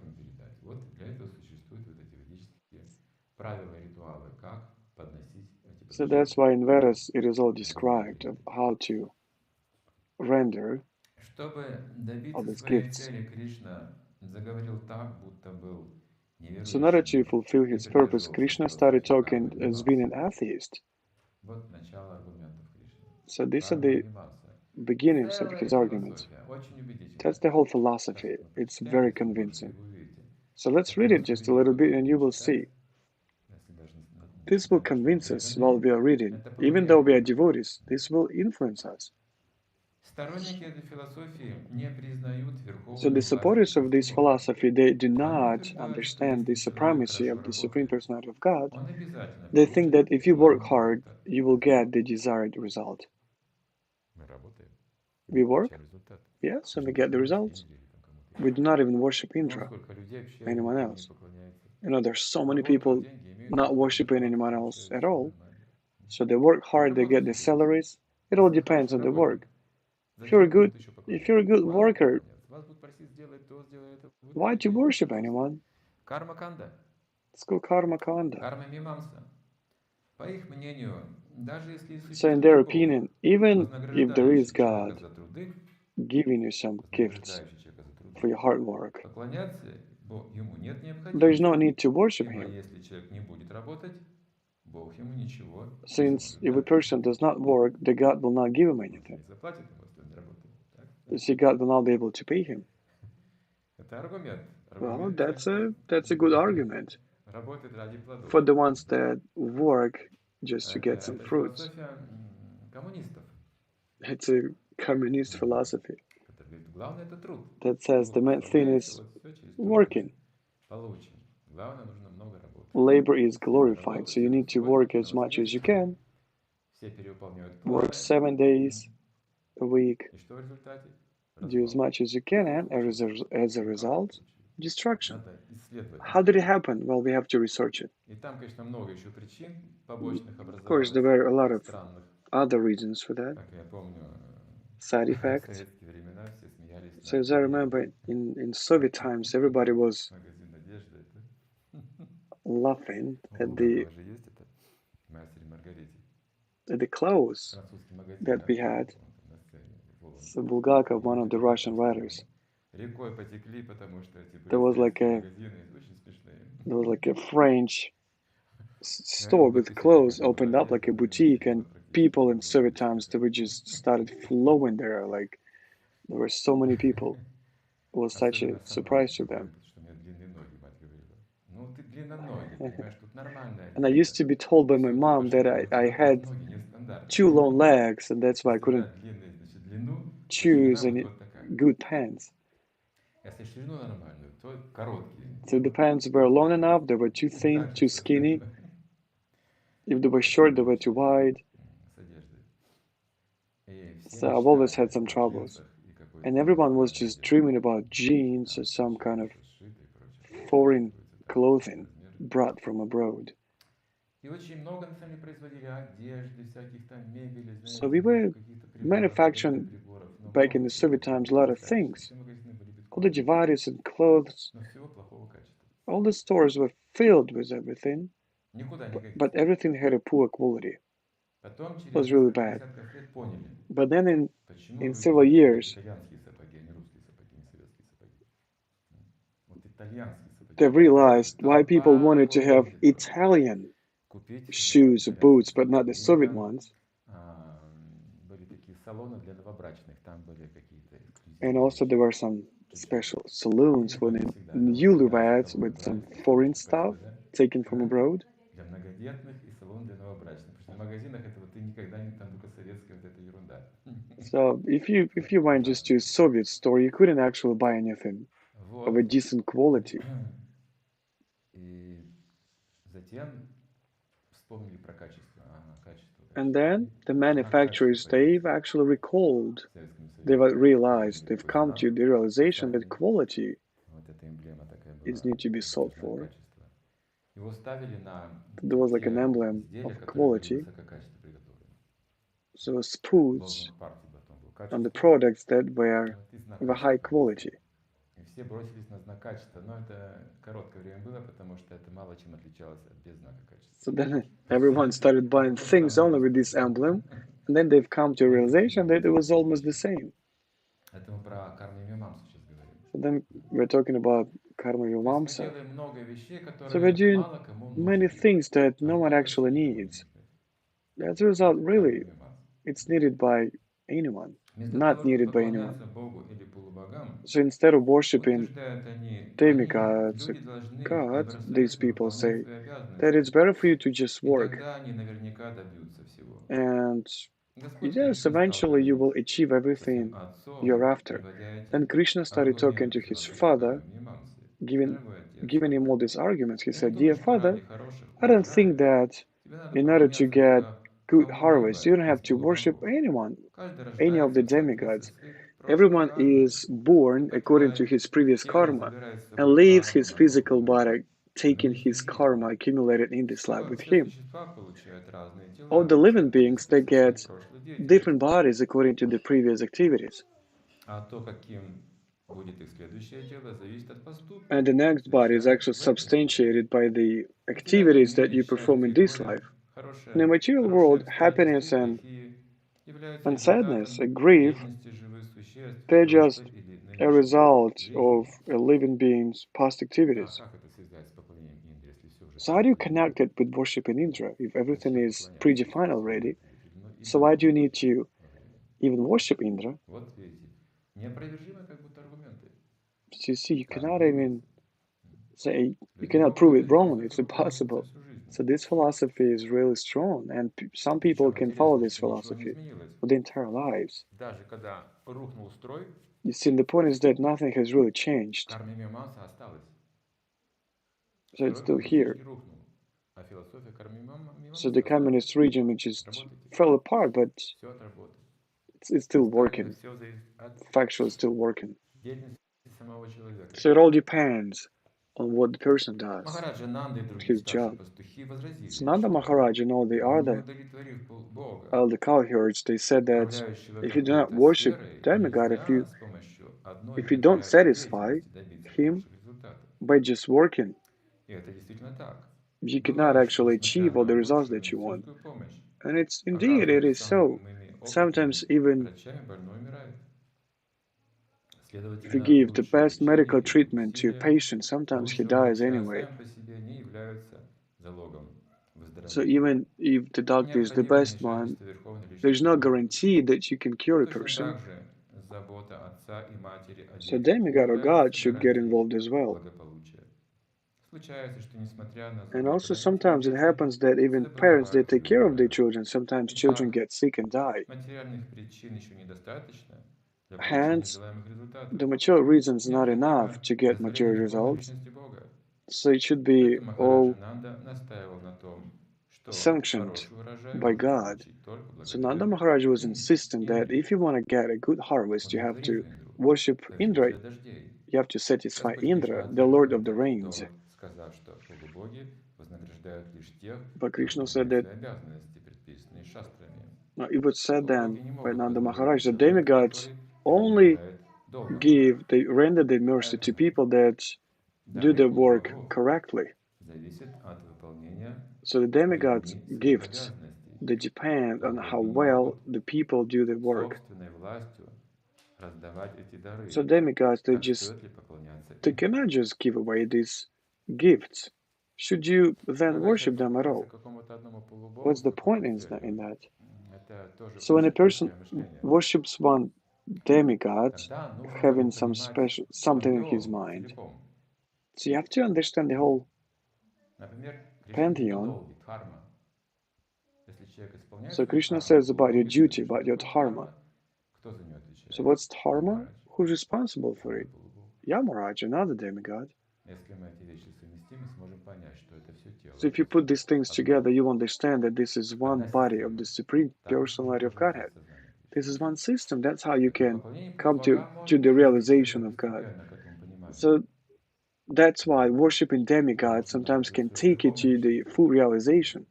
So that's why in Vedas it is all described of how to render all these gifts. So in order to fulfill his purpose, Krishna started talking as being an atheist. So these are the beginnings of his arguments. That's the whole philosophy. It's very convincing. So let's read it just a little bit and you will see. This will convince us while we are reading. Even though we are devotees, this will influence us. So the supporters of this philosophy, they do not understand the supremacy of the Supreme Personality of God. They think that if you work hard, you will get the desired result. We work, yes, and we get the results. We do not even worship Indra, anyone else. There's so many people not worshiping anyone else at all. So they work hard, they get the salaries. It all depends on the work. If you're a good worker, why do you worship anyone? It's called karma kanda. So in their opinion, even if there is God giving you some gifts for your hard work, there is no need to worship him. Since if a person does not work, the God will not give him anything. See, God will not be able to pay him. Well, that's a good argument. for the ones that work just to get some fruits. It's a communist philosophy that says the main thing is working. Labor is glorified, so you need to work as much as you can. Work 7 days a week, do as much as you can, and as a result, destruction. How did it happen? Well, we have to research it. Of course, there were a lot of other reasons for that, side effects. So as I remember, in Soviet times, everybody was laughing at the clothes that we had. So Bulgakov, one of the Russian writers, there was like a French store with clothes opened up like a boutique, and people in Soviet times, they were just started flowing there. Like there were so many people. It was such a surprise to them. And I used to be told by my mom that I had too long legs, and that's why I couldn't choose any good pants. So the pants were long enough, they were too thin, too skinny. If they were short, they were too wide. So I've always had some troubles. And everyone was just dreaming about jeans or some kind of foreign clothing brought from abroad. So we were manufacturing back in the Soviet times a lot of things. All the devotees and clothes, all the stores were filled with everything, but everything had a poor quality. It was really bad. But then in several years, they realized why people wanted to have Italian shoes or boots, but not the Soviet ones. And also there were some special saloons for the newlyweds with some foreign stuff taken from abroad. So if you went just to a Soviet store, you couldn't actually buy anything of a decent quality. And then the manufacturers, they've actually recalled, they've realized, they've come to the realization that quality is need to be sought for. There was like an emblem of quality. So spools on the products that were of a high quality. So then everyone started buying things only with this emblem, and then they've come to a realization that it was almost the same. So then we're talking about karma vimamsa. So we're doing many things that no one actually needs. As a result, really, it's needed by anyone, not needed by anyone. So instead of worshipping demigods, gods, these people say that it's better for you to just work. And yes, eventually you will achieve everything you're after. Then Krishna started talking to his father, giving him all these arguments. He said, "Dear father, I don't think that in order to get good harvest, you don't have to worship anyone, any of the demigods. Everyone is born according to his previous karma and leaves his physical body, taking his karma accumulated in this life with him. All the living beings, they get different bodies according to the previous activities. And the next body is actually substantiated by the activities that you perform in this life. In the material world, happiness and sadness and grief, they're just a result of a living being's past activities. So how do you connect it with worshiping Indra if everything is predefined already? So why do you need to even worship Indra? So you see, you cannot even say you Люди cannot могут prove it говорить wrong. после It's этого полностью impossible. всю жизнь. So this philosophy is really strong, and some people Причем can follow интересно, this что ничего не philosophy изменилось. for the entire lives. Даже когда рухнул строй, You see, the point is that nothing has really changed. карма мимамса осталась. So it's Строй still here. коммунистический рухнул, а философия кармы So мимамса the осталась. communist regime it just Работает. fell apart, but Все отработает. it's still Оставили working. все зависит от Factually still working. деятельности самого человека. So it all depends on what the person does, Махараджа Нанда и другие his старшие job. пастухи возразили, So Nanda что Maharaj and all the не other удовлетворив Бога, elder cowherds, they said that управляющего if you do not какой-то worship сферой, demigod, нельзя с помощью одной if you don't материальной satisfy деятельности добиться him хороших результатов. by just working, И это действительно так. you cannot Бывает, что actually несмотря achieve all на the results лучшую that you want. медицинскую помощь, And it's indeed, it оказанную is so. самыми Sometimes опытными even врачами, больной умирает. if you Следовательно, give the лучшие best лечения medical и treatment to a усилия patient, sometimes he лучшего dies врача anyway. сами по себе не являются залогом So выздоровления. even if the doctor is the Необходимо best one, вмешательство Верховной there's no Личности Бога. guarantee that you can cure a Точно person. так же забота отца и матери о So детях не demigod or God является should get гарантией involved as well. благополучия. Случается, что несмотря на And заботу also родителей о sometimes it детях, happens that even parents, they заболевают take или care of their умирают. children. Sometimes children Итак, get sick and die. материальных причин еще недостаточно для получения Hence, желаемых результатов. the material reasons not enough Необходимо to get material прозрение Верховной results. Личности Бога. So it should be Поэтому Махараджа all Нанда настаивал на том, что sanctioned хороший урожай by можно God. получить только So Nanda благодаря Maharaj was insisting that Индре, if you want to get a good harvest, you have to удовлетворив Индру, worship Indra. повелителя дождей. You have to satisfy Господь Indra, Кришна the ответил Lord на of the то, rains. что, сказав, что полубоги вознаграждают лишь тех, But кто Krishna said выполняет that свои обязанности, предписанные шастрами. it was said then Полубоги не by могут Nanda вознаградить Maharaj that человека, demigods который only пренебрегает долгом. they render their mercy to Поэтому people that do дары their work полубогов correctly. зависят от выполнения So the demigods' людьми своих gifts, обязанностей. they depend on how Полубоги не well могут the people do their work. собственной властью раздавать эти дары. So demigods, Так стоит ли поклоняться they им? cannot just give away these gifts. Should you then Полагать worship them at all? какому-то одному полубогу What's the с point какой-то in целью, that? это тоже So when a очень person узкое мышление. worships one demigod, Тогда нужно having some понимать special something in his пантеон mind, целиком. so you have to understand the whole Например, Кришна pantheon. долги, дхарма. Если человек исполняет So свою Krishna дхарму, says about your полубоги duty, совершают about your такое dharma. дхарма, кто за нее отвечает? So what's dharma? Махарадж, Who's responsible for другой it? полубог. Yamaraj, another demigod. Если мы эти вещи совместим, сможем понять, что это все тело. So if you put these things одно. together, you understand that this is one Одна body of система. the Supreme Так мы Personality of сможем Godhead. развить сознание Кришны. This is one system. That's how you Поэтому can поклонение come to богам может the привести realization человека of God. постепенно к этому пониманию. So that's why worshiping demigods sometimes can take you to the full realization.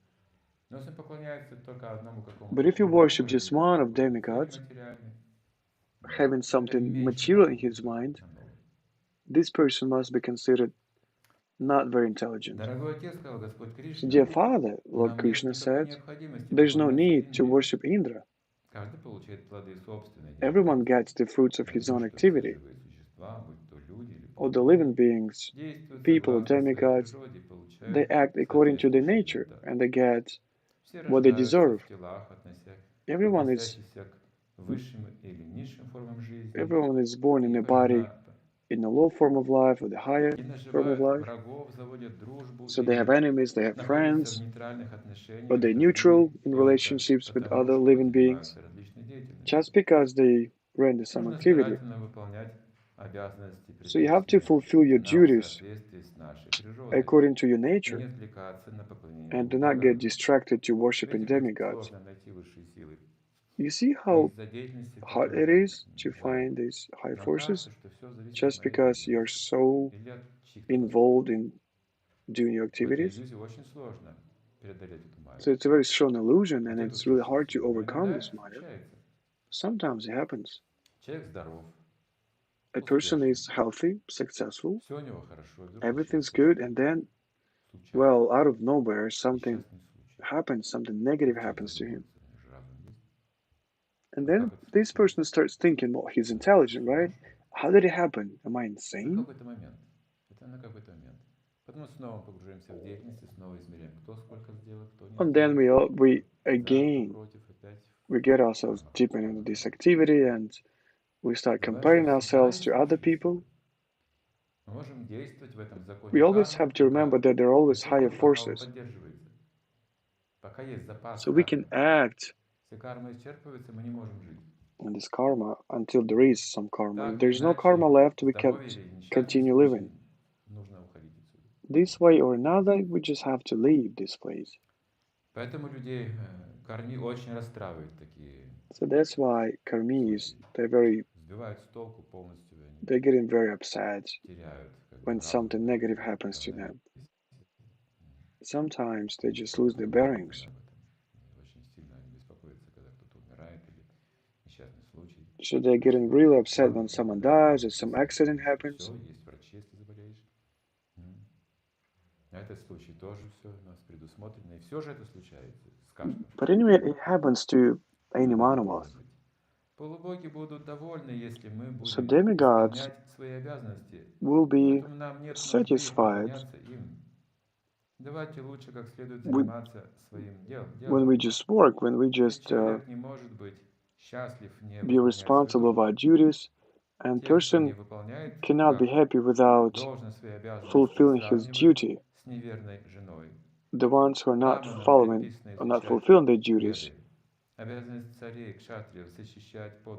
Но если поклоняется только одному какому-то But if you полубогу worship или just one of какой-то цели demigods, материальной, having это something меньше material in разумно his mind, намного. this person must be considered not very intelligent. Дорогой Отец, сказал Господь So, Кришна, dear Father, Lord нам нет Krishna никакой said, необходимости there's no поклоняться need to Индре. worship Indra. Каждый получает плоды собственной Everyone деятельности. gets the fruits of Я his вижу, own что все activity. живые существа, будь то люди или All the полубоги, living beings, действуют people, согласно своей demigods, природе и they получают act according to their соответствующий nature результат. and they get Все what they рождаются deserve. в телах, Everyone is относящихся к высшим или низшим формам жизни. born in И a body in a low form of life or the higher и form of наживают life. врагов, заводят дружбу So they have или enemies, they have находятся в friends, нейтральных отношениях but с they're другими neutral in только relationships with потому, other что living beings занимаются различной деятельностью. just because they render some Нужно activity. старательно выполнять обязанности, So you have to предписанные fulfill your нам в duties соответствии с нашей природой, according to your и не nature отвлекаться на поклонение and do not полубогам. get distracted to worshiping Видите, как demigods. сложно найти высшие силы. You see И how из-за деятельности, в hard которой it is мы to делаем, find these high нам forces кажется, что все зависит от just моей because you're деятельности so или от чьих-то involved in doing your В этой activities. иллюзии очень сложно преодолеть эту So майю. it's a very strong illusion and Где-то it's really hard случится, to но overcome иногда this это matter. случается. Sometimes it happens. Человек здоров, A person успешный, is healthy, successful, все у него хорошо, и вдруг everything's случается good, and then, случайно, well, out of nowhere, something несчастный случай. happens, something negative Человек happens to him. задумывается, у него же разум есть. And А then как это this случилось? person starts thinking, well, he's Это intelligent, right? произошло How did it happen? Am I на insane? какой-то момент. Это на какой-то момент. Потом снова погружаемся в деятельность и снова измеряем, кто сколько сделал, кто не And then сделал. we За, again, против, опять we get ourselves карма, deeper into карма, this карма. activity and we start Бывает, что comparing всегда ourselves есть to other высшие people. силы. We always have to remember that there are always higher forces. So we can act on this karma until there is some karma. If there's no karma left, we can't continue living. This way or another, we just have to leave this place. So that's why karmis, they're getting very upset when something negative happens to them. Sometimes they just lose their bearings. So they're getting really upset when someone dies or some accident happens. But anyway, it happens to any one of us. So demigods will be satisfied when we just work, when we just be responsible of our duties, and person cannot be happy without fulfilling his duty. The ones who are not fulfilling their duties,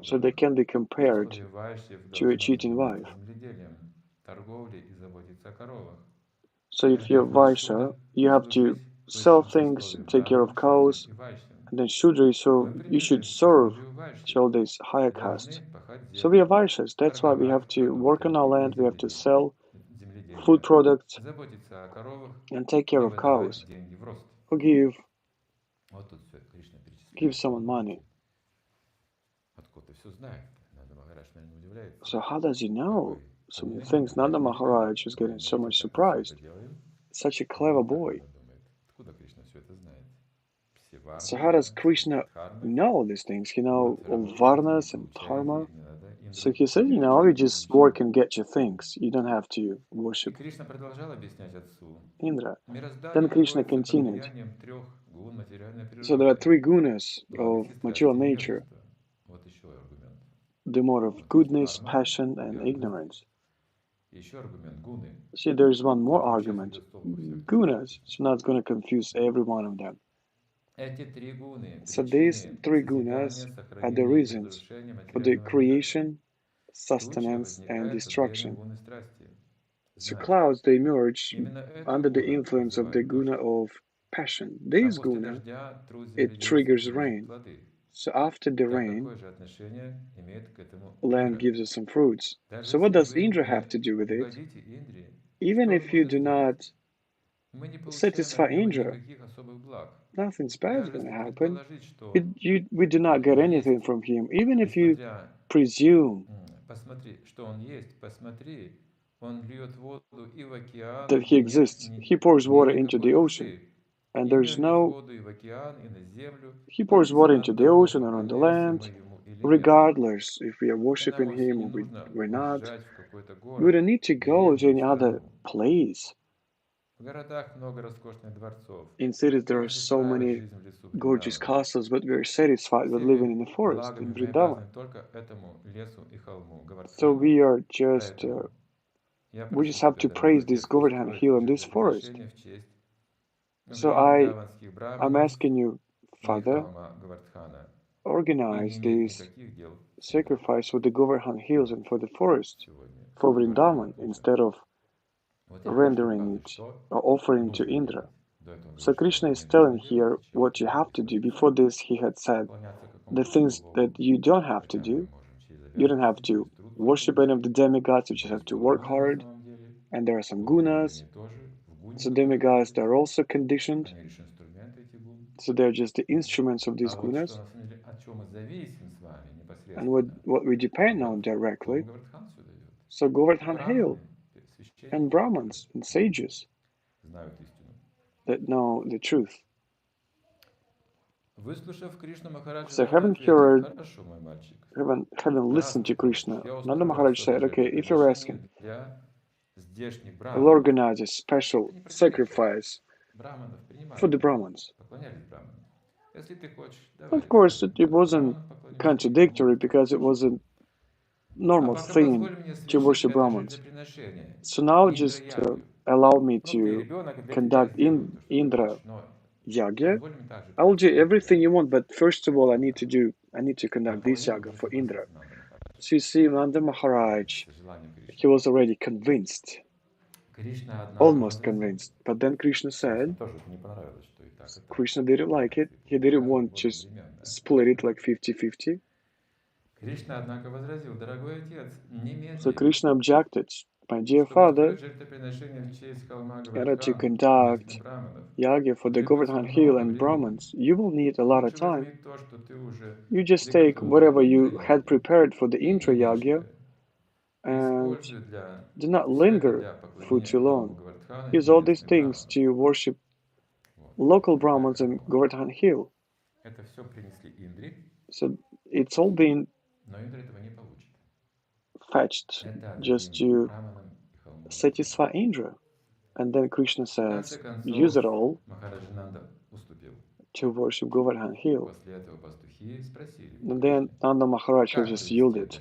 so they can be compared to a cheating wife. So if you're Vaishya, you have to sell things, take care of cows, and then Shudra, so you should serve till this higher caste. So we are Vaishyas, that's why we have to work on our land, we have to sell food products and take care of cows, or give someone money. So how does he know so many things? Nanda Maharaj is getting so much surprised. Such a clever boy. So how does Krishna know all these things? He knows all varnas and dharma. So he said, you just work and get your things. You don't have to worship Indra. Then Krishna continued. So there are three gunas of material nature. The mode of goodness, passion, and ignorance. See, there's one more argument. Gunas, so not going to confuse every one of them. So these three gunas are the reasons for the creation, sustenance, and destruction. So clouds, they emerge under the influence of the guna of passion. This guna, it triggers rain. So after the rain, land gives us some fruits. So what does Indra have to do with it? Even if you do not satisfy Indra, nothing's bad is going to happen. We do not get anything from him. Even if you presume that he exists, he pours water into the ocean, and he pours water into the ocean and on the land, regardless if we are worshipping him or we're not. We don't need to go to any other place. In cities, there are so many gorgeous castles, but we're satisfied with living in the forest in Vrindavan. So we just have to praise this Govardhan Hill and this forest. So I'm asking you, Father, organize this sacrifice for the Govardhan Hills and for the forest, for Vrindavan, instead of rendering it or offering to Indra. So Krishna is telling here what you have to do. Before this, he had said the things that you don't have to do. You don't have to worship any of the demigods, you just have to work hard. And there are some gunas. So demigods, they're also conditioned. So they're just the instruments of these gunas. And what we depend on directly, so Govardhan Hill, and Brahmins and sages that know the truth. So having listened to Krishna, Nanda Maharaj said, okay, if you're asking, we'll organize a special sacrifice for the Brahmins. Of course, it wasn't contradictory because it wasn't normal thing to worship Brahmins. So now just allow me to conduct Indra Yagya. I will do everything you want, but first of all, I need to conduct this yaga for Indra. So you see, Nanda Maharaj, he was already convinced, almost convinced. But then Krishna said, Krishna didn't like it. He didn't want to split it like 50-50. So Krishna objected, my dear father, in order to conduct Yagya for the Govardhan Hill and Brahmins, you will need a lot of time. You just take whatever you had prepared for the Indra Yagya and do not linger for too long. Use all these things to worship local Brahmins in Govardhan Hill. So it's all been fetched just to satisfy Indra. And then Krishna says, use it all to worship Govardhan Hill. And then Nanda Maharaj just yielded.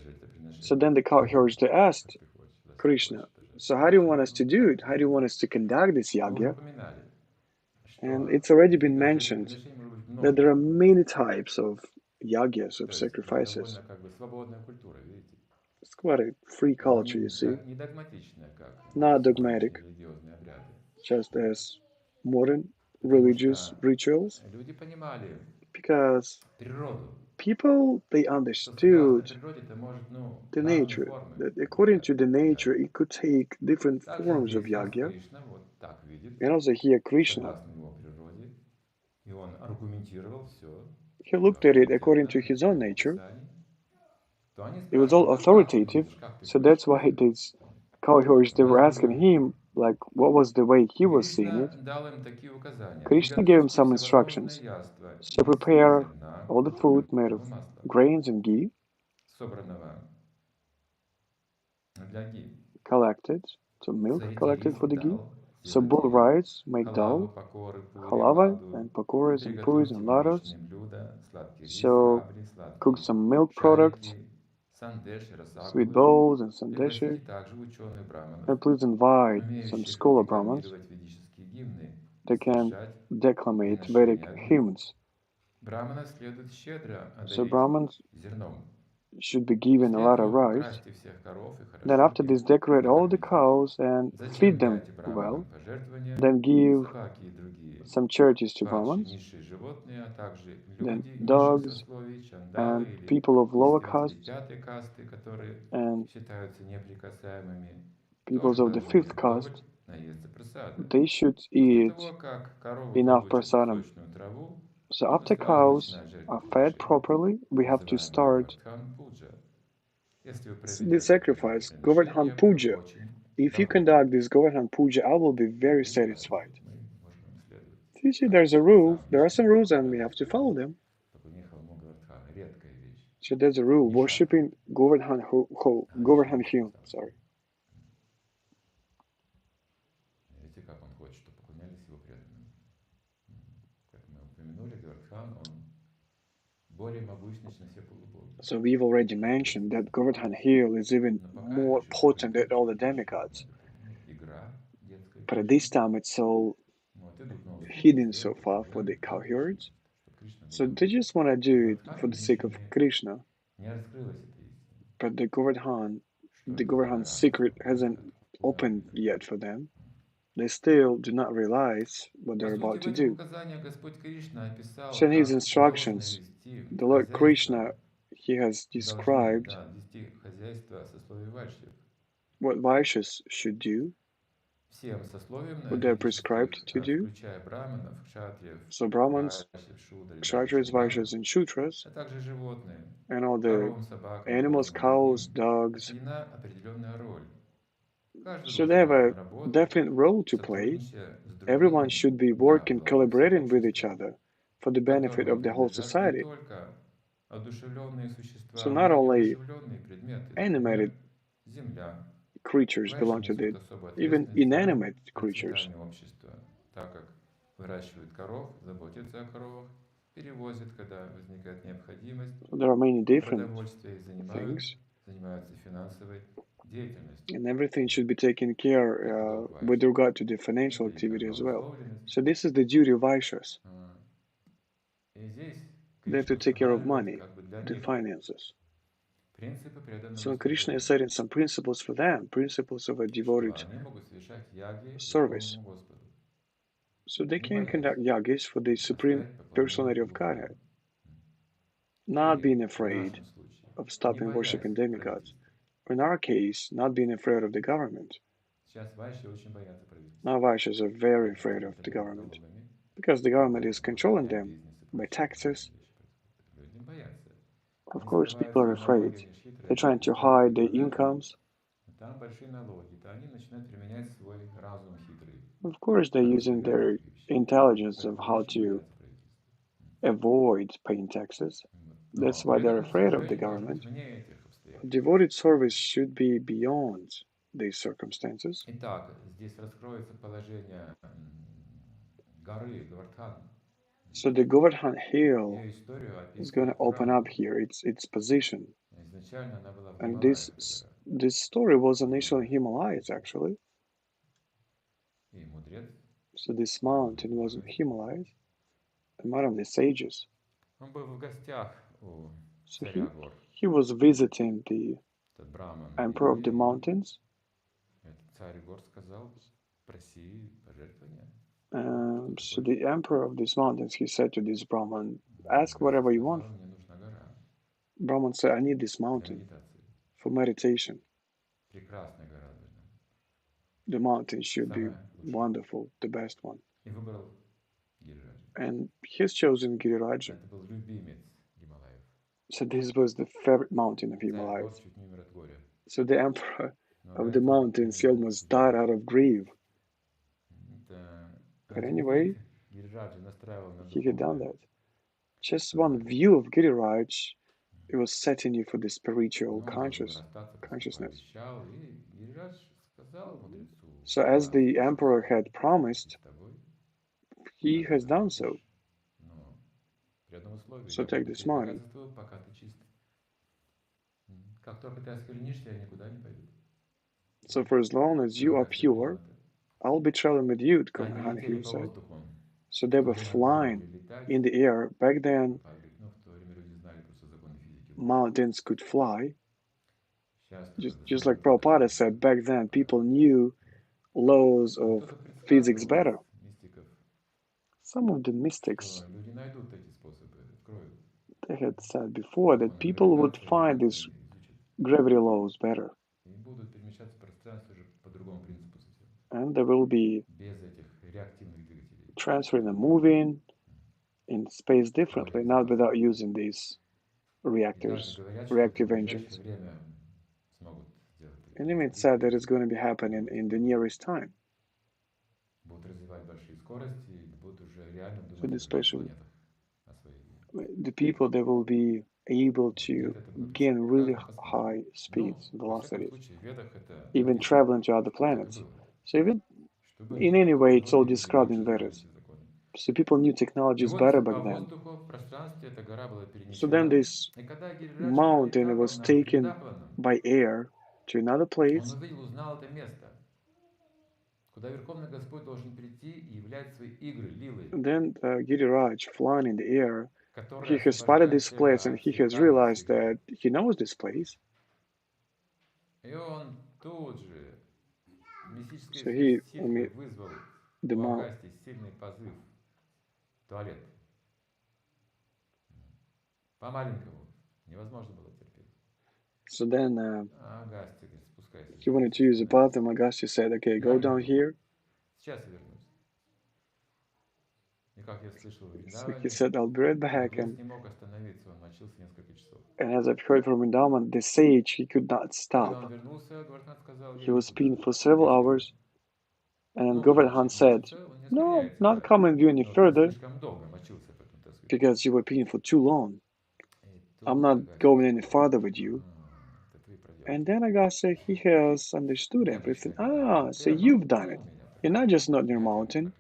So then the cowherds, they asked Krishna, so how do you want us to do it? How do you want us to conduct this yagya? And it's already been mentioned that there are many types of yagyas, of sacrifices. It's quite a free culture, you see. Not dogmatic, just as modern religious rituals. Because people, they understood the nature, that according to the nature, it could take different forms of yagya. And also here Krishna, he looked at it according to his own nature. It was all authoritative, so that's why these cowherds, they were asking him, like, what was the way he was seeing it. Krishna gave him some instructions. So prepare all the food made of grains and ghee, collected, so milk collected for the ghee. So boil rice, make dal, halava, and pakoras and puris and laddus. So cook some milk products, sweet bowls and sandeshi. And please invite some scholar Brahmins that can declamate Vedic hymns. So Brahmins should be given a lot of rice. Then after this, decorate all the cows and feed them well. Then give some charities to Brahmins. Then dogs and people of lower caste and peoples of the fifth caste, they should eat enough prasadam. So after cows are fed properly, we have to start the sacrifice, Govardhan Puja. If you conduct this Govardhan Puja, I will be very satisfied. You see, there's a rule. There are some rules, and we have to follow them. So there's a rule: worshiping Govardhan Hill. Sorry. So we've already mentioned that Govardhan Hill is even more potent than all the demigods. But at this time, it's all hidden so far for the cowherds. So they just want to do it for the sake of Krishna. But the Govardhan secret hasn't opened yet for them. They still do not realize what they're about to do. So in his instructions, the Lord Krishna, he has described what Vaishyas should do, what they're prescribed to do. So Brahmins, Kshatriyas, Vaishyas, and Shudras, and all the animals, cows, dogs, should have a definite role to play. Everyone should be working, collaborating with each other for the benefit of the whole society. So not only animated creatures belong to it, even inanimate creatures. So there are many different things. And everything should be taken care with regard to the financial activity as well. So this is the duty of Vaishyas. They have to take care of money, the finances. So Krishna is setting some principles for them, principles of a devoted service. So they can conduct yagis for the Supreme Personality of Godhead, not being afraid of stopping worshipping demigods. In our case, not being afraid of the government. Now Vaishyas are very afraid of the government because the government is controlling them by taxes. Of course, people are afraid. They're trying to hide their incomes. Of course, they're using their intelligence of how to avoid paying taxes. That's why they're afraid of the government. Devoted service should be beyond these circumstances. So the Govardhan Hill is going to open up here, its position. And this story was initially in Himalayas, actually. So this mountain was in Himalayas, among of the sages. So he was visiting the emperor of the mountains. So the emperor of these mountains, he said to this Brahman, ask whatever you want. Brahman said, I need this mountain for meditation. The mountain should be wonderful, the best one. And he's chosen Giriraj. So this was the favorite mountain of Himalayas. So the emperor of the mountains, he almost died out of grief. But anyway, he had done that. Just one view of Giriraj, it was setting you for the spiritual consciousness. So as the emperor had promised, he has done so. So take this money. So for as long as you are pure, I'll be traveling with you, Govardhana Hill said. So they were flying in the air. Back then, mountains could fly. Just like Prabhupada said, back then people knew laws of physics better. Some of the mystics, they had said before that people would find these gravity laws better. And they will be transferring and moving in space differently, not without using these reactive engines. And even it said that it's going to be happening in the nearest time. So especially the people, they will be able to gain really high speeds, velocities, even traveling to other planets. So even in any way, it's all described in Vedas. So people knew technologies better back then. So then this mountain was taken by air to another place. And then Giriraj, flying in the air, he has spotted this place and he has realized that he knows this place. So he, So then he wanted to use the bathroom. Agastya said, okay, go down here. So he said, I'll be right back. And as I've heard from Vrindavan, the sage, he could not stop. He was peeing for several hours. And then Govardhan said, no, not come and view any further, because you were peeing for too long. I'm not going any farther with you. And then Agastya, he has understood everything. Ah, so you've done it. You're not just not near mountain.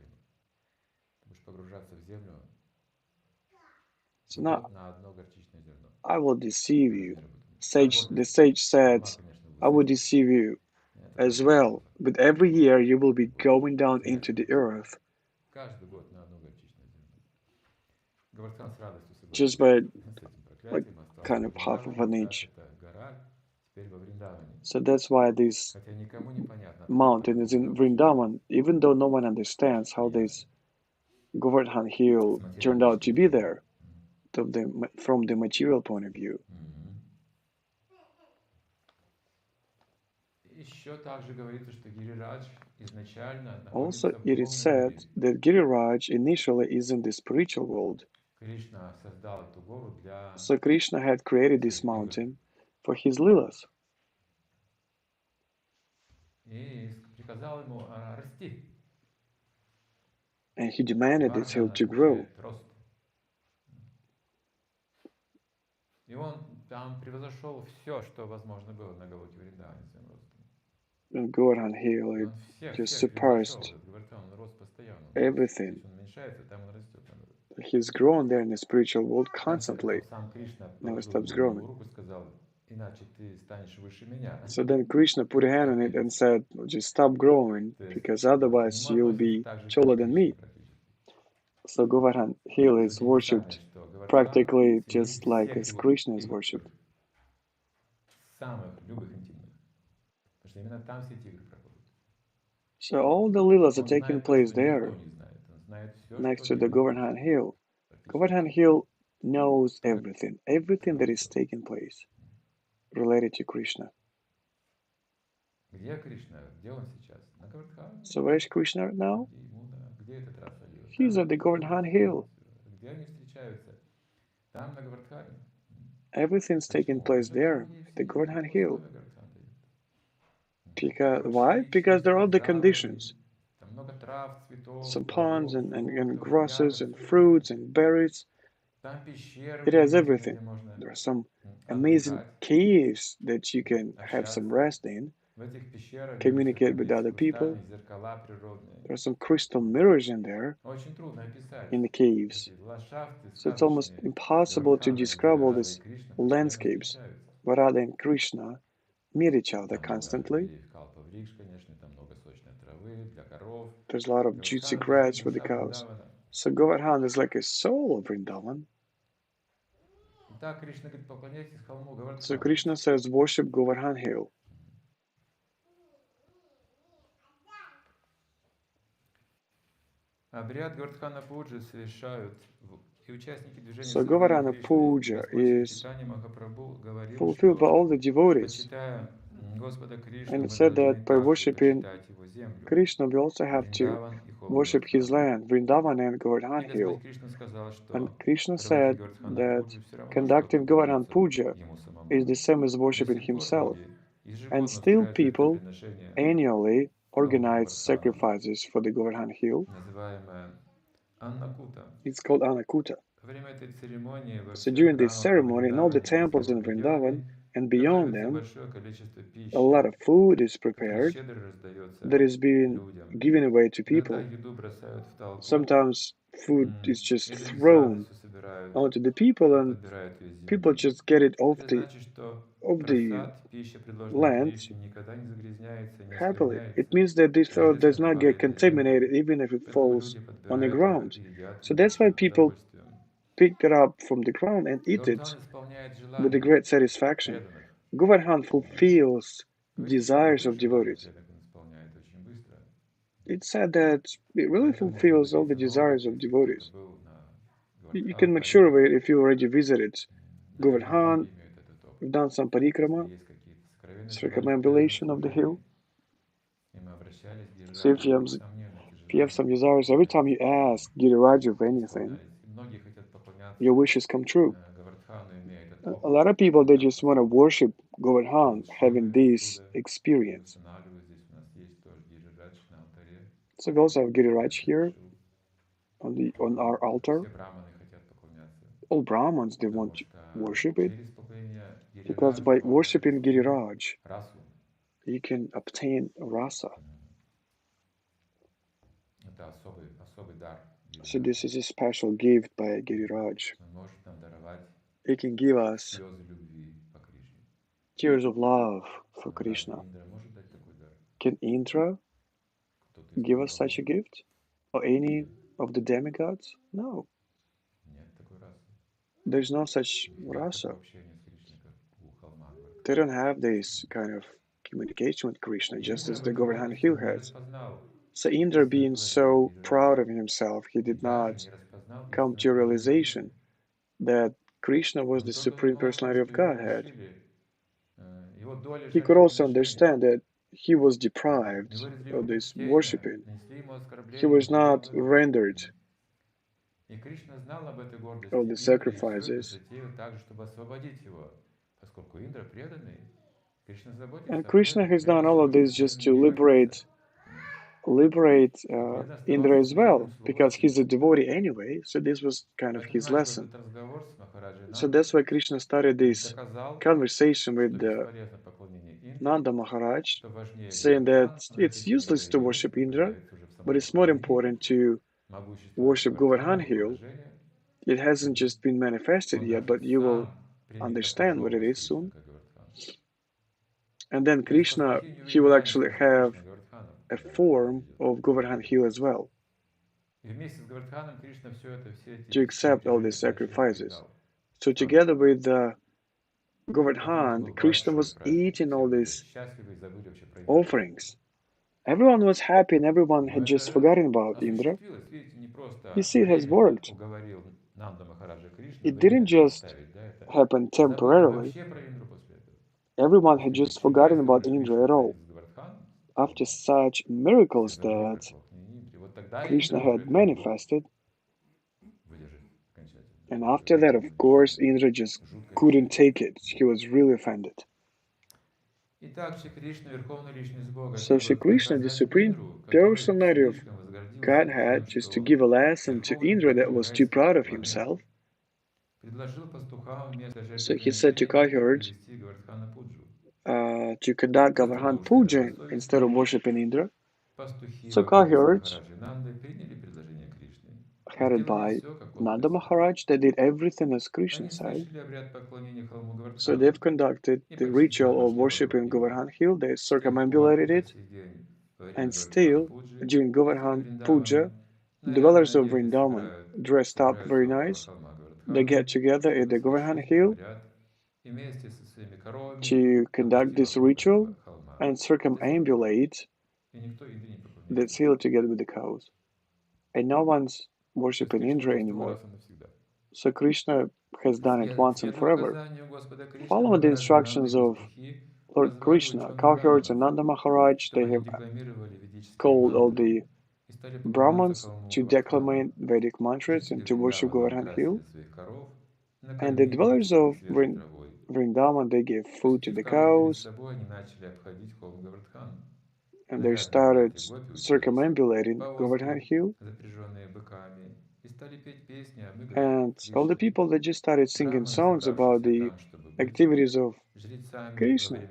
So now I will deceive you the sage said, I will deceive you as well, but every year you will be going down into the earth just by like kind of half of an inch. So that's why this mountain is in Vrindavan, even though no one understands how this Govardhan Hill turned out to be there from the material point of view. Also, it is said that Giriraj initially is in the spiritual world. So Krishna had created this mountain for his Leelas. And he demanded this hill to grow. And Govardhan Hill, it just surpassed everything. He's grown there in the spiritual world constantly, never stops growing. So then Krishna put a hand on it and said, just stop growing, because otherwise you'll be taller than me. So Govardhan Hill is worshipped practically just like as Krishna is worshipped. So all the Leelas are taking place there, next to the Govardhan Hill. Govardhan Hill knows everything that is taking place related to Krishna. So where is Krishna now? He's at the Govardhan Hill. Everything's taking place there, at the Govardhan Hill. Why? Because there are all the conditions. Some ponds and grasses and fruits and berries. It has everything. There are some amazing caves that you can have some rest in, communicate with other people. There are some crystal mirrors in there, in the caves. So it's almost impossible to describe all these landscapes. Radha and Krishna meet each other constantly. There's a lot of juicy grass for the cows. So Govardhan is like a soul of Vrindavan. So Krishna says, worship Govardhan Hill. So Govardhana Puja is fulfilled by all the devotees. And it said that by worshipping Krishna, we also have to worship his land, Vrindavan and Govardhan Hill. And Krishna said that conducting Govardhan Puja is the same as worshipping himself. And still people annually organize sacrifices for the Govardhan Hill. It's called Annakuta. So during this ceremony, in all the temples in Vrindavan and beyond them, a lot of food is prepared that is being given away to people. Sometimes food is just thrown onto the people, and people just get it off the land happily. It means that this food does not get contaminated even if it falls on the ground. So that's why people pick it up from the ground and eat it with a great satisfaction. Govardhan fulfills desires of devotees. It's said that it really fulfills all the desires of devotees. You can make sure of it if you already visited Govardhan, you've done some parikrama, circumambulation of the hill. So if you have some desires, every time you ask Giriraj of anything, your wishes come true. A lot of people, they just want to worship Govardhan, having this experience. So we also have Giriraj here on our altar. All Brahmins, they want to worship it, because by worshipping Giriraj, you can obtain rasa. So this is a special gift by Giriraj. He can give us tears of love for Krishna. Can Indra give us such a gift? Or any of the demigods? No. There's no such rasa. They don't have this kind of communication with Krishna, just as the Govardhan Hill has. So Indra, being so proud of himself, he did not come to a realization that Krishna was the Supreme Personality of Godhead. He could also understand that he was deprived of this worshipping. He was not rendered of the sacrifices. And Krishna has done all of this just to liberate Indra as well, because he's a devotee anyway, so this was kind of his lesson. So that's why Krishna started this conversation with Nanda Maharaj, saying that it's useless to worship Indra, but it's more important to worship Govardhan Hill. It hasn't just been manifested yet, but you will understand what it is soon. And then Krishna, he will actually have a form of Govardhan Hill as well, to accept all these sacrifices. So together with Govardhan, Krishna was eating all these offerings. Everyone was happy and everyone had just forgotten about Indra. You see, it has worked. It didn't just happen temporarily. Everyone had just forgotten about Indra at all. After such miracles that Krishna had manifested, and after that, of course, Indra just couldn't take it. He was really offended. So Shri Krishna, the Supreme Personality of Godhead, just to give a lesson to Indra that was too proud of himself, so he said to cowherds to conduct Govardhan Puja instead of worshipping Indra. So cowherds, headed by Nanda Maharaj, they did everything as Krishna said. So they've conducted the ritual of worshipping Govardhan Hill, they circumambulated it, and still, during Govardhan Puja, dwellers of Vrindavan, dressed up very nice, they get together at the Govardhan Hill to conduct this ritual and circumambulate this hill together with the cows. And no one's worshipping Indra anymore. So Krishna has done it once and forever. Following the instructions of Lord Krishna, cowherds and Nanda Maharaj, they have called all the Brahmins to declaim Vedic mantras and to worship Govardhan Hill. And the dwellers of Vrindavan, they gave food to the cows, and they started circumambulating Govardhan Hill. And all the people, they just started singing songs about the activities of Krishna.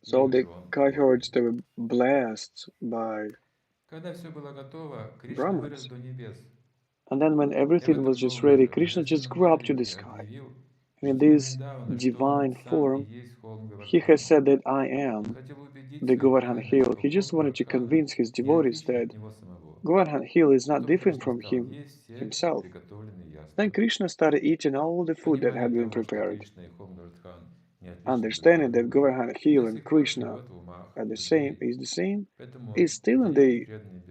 So all the cowherds, they were blessed by Brahmins. And then when everything was just ready, Krishna just grew up to the sky. And in this divine form, he has said that I am the Govardhan Hill. He just wanted to convince his devotees that Govardhan Hill is not different from himself. Then Krishna started eating all the food that had been prepared. Understanding that Govardhan Hill and Krishna are the same, is still in the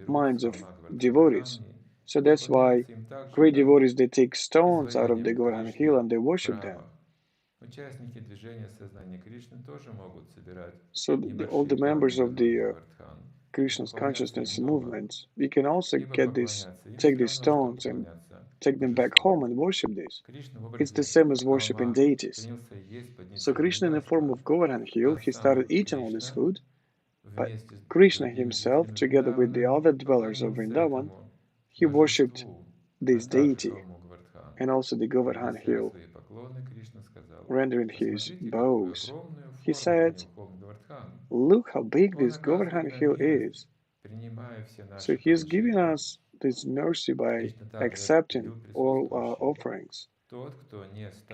minds of devotees. So that's why great devotees, they take stones out of the Govardhan Hill and they worship them. So all the members of the Krishna's consciousness movement, we can also take these stones and take them back home and worship these. It's the same as worshiping deities. So Krishna, in the form of Govardhan Hill, he started eating all this food, but Krishna himself, together with the other dwellers of Vrindavan, he worshipped this deity and also the Govardhan Hill, rendering his bows. He said, "Look how big this Govardhan Hill is." So he is giving us this mercy by accepting all our offerings.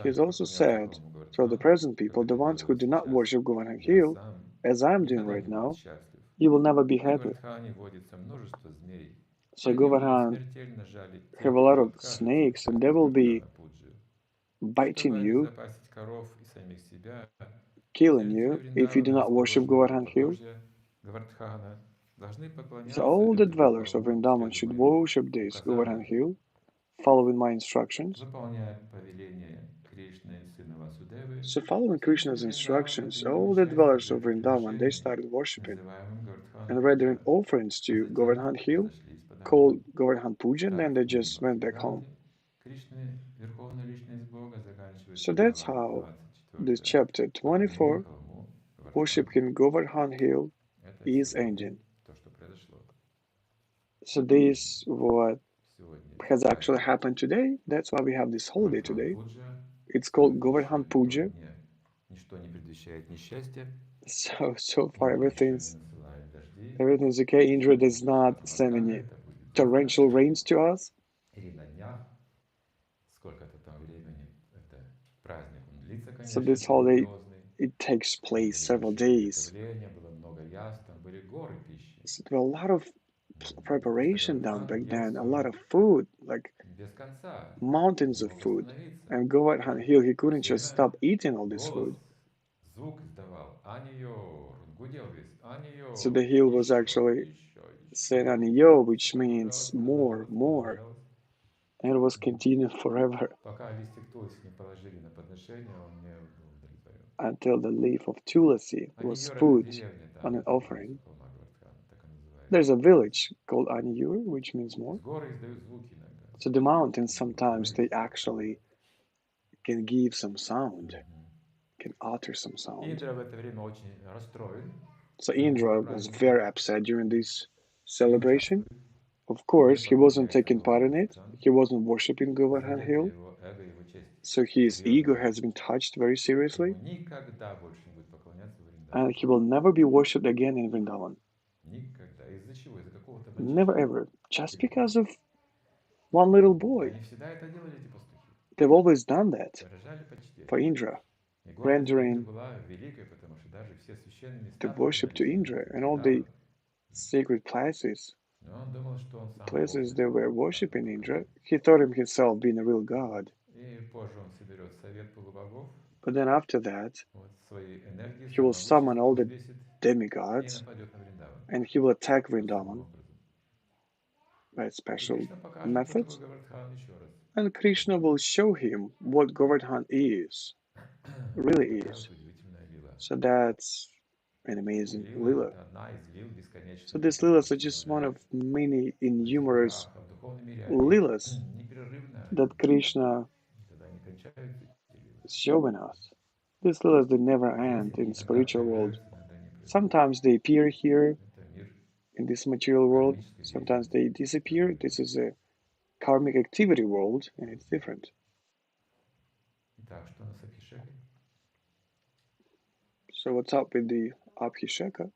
He has also said, for the present people, the ones who do not worship Govardhan Hill, as I'm doing right now, you will never be happy. So Govardhan have a lot of snakes, and they will be biting you, killing you, if you do not worship Govardhan Hill. So all the dwellers of Vrindavan should worship this Govardhan Hill, following my instructions. So following Krishna's instructions, all the dwellers of Vrindavan, they started worshipping and rendering offerings to Govardhan Hill, called Govardhana Puja, and then they just went back home. So that's how this chapter 24, worshiping Govardhan Hill, is ending. So this what has actually happened today. That's why we have this holiday today. It's called Govardhan Puja. So far everything's okay. Indra does not send any torrential rains to us. So this holiday, it takes place several days. So there were a lot of preparation done back then, a lot of food, like mountains of food. And Govardhan Hill, he couldn't just stop eating all this food. So the hill was actually saying "Aniyo," which means more, more. And it was continuing forever until the leaf of tulasi was put on an offering. There's a village called Aniyur, which means more. So the mountains sometimes they actually can give some sound, can utter some sound. So Indra was very upset during this celebration. Of course, he wasn't taking part in it. He wasn't worshipping Govardhan Hill. So his ego has been touched very seriously. And he will never be worshipped again in Vrindavan. Never ever. Just because of one little boy. They've always done that for Indra, rendering the worship to Indra and all the sacred places they were worshipping Indra. He thought of himself being a real god. But then after that, he will summon all the demigods and he will attack Vrindavan by special methods. And Krishna will show him what Govardhan is, really is. So that's an amazing lila. So these lilas are just one of many innumerous lilas that Krishna is showing us. These lilas, they never end in spiritual world. Sometimes they appear here in this material world, sometimes they disappear. This is a karmic activity world and it's different. So what's up with the Abhisheka?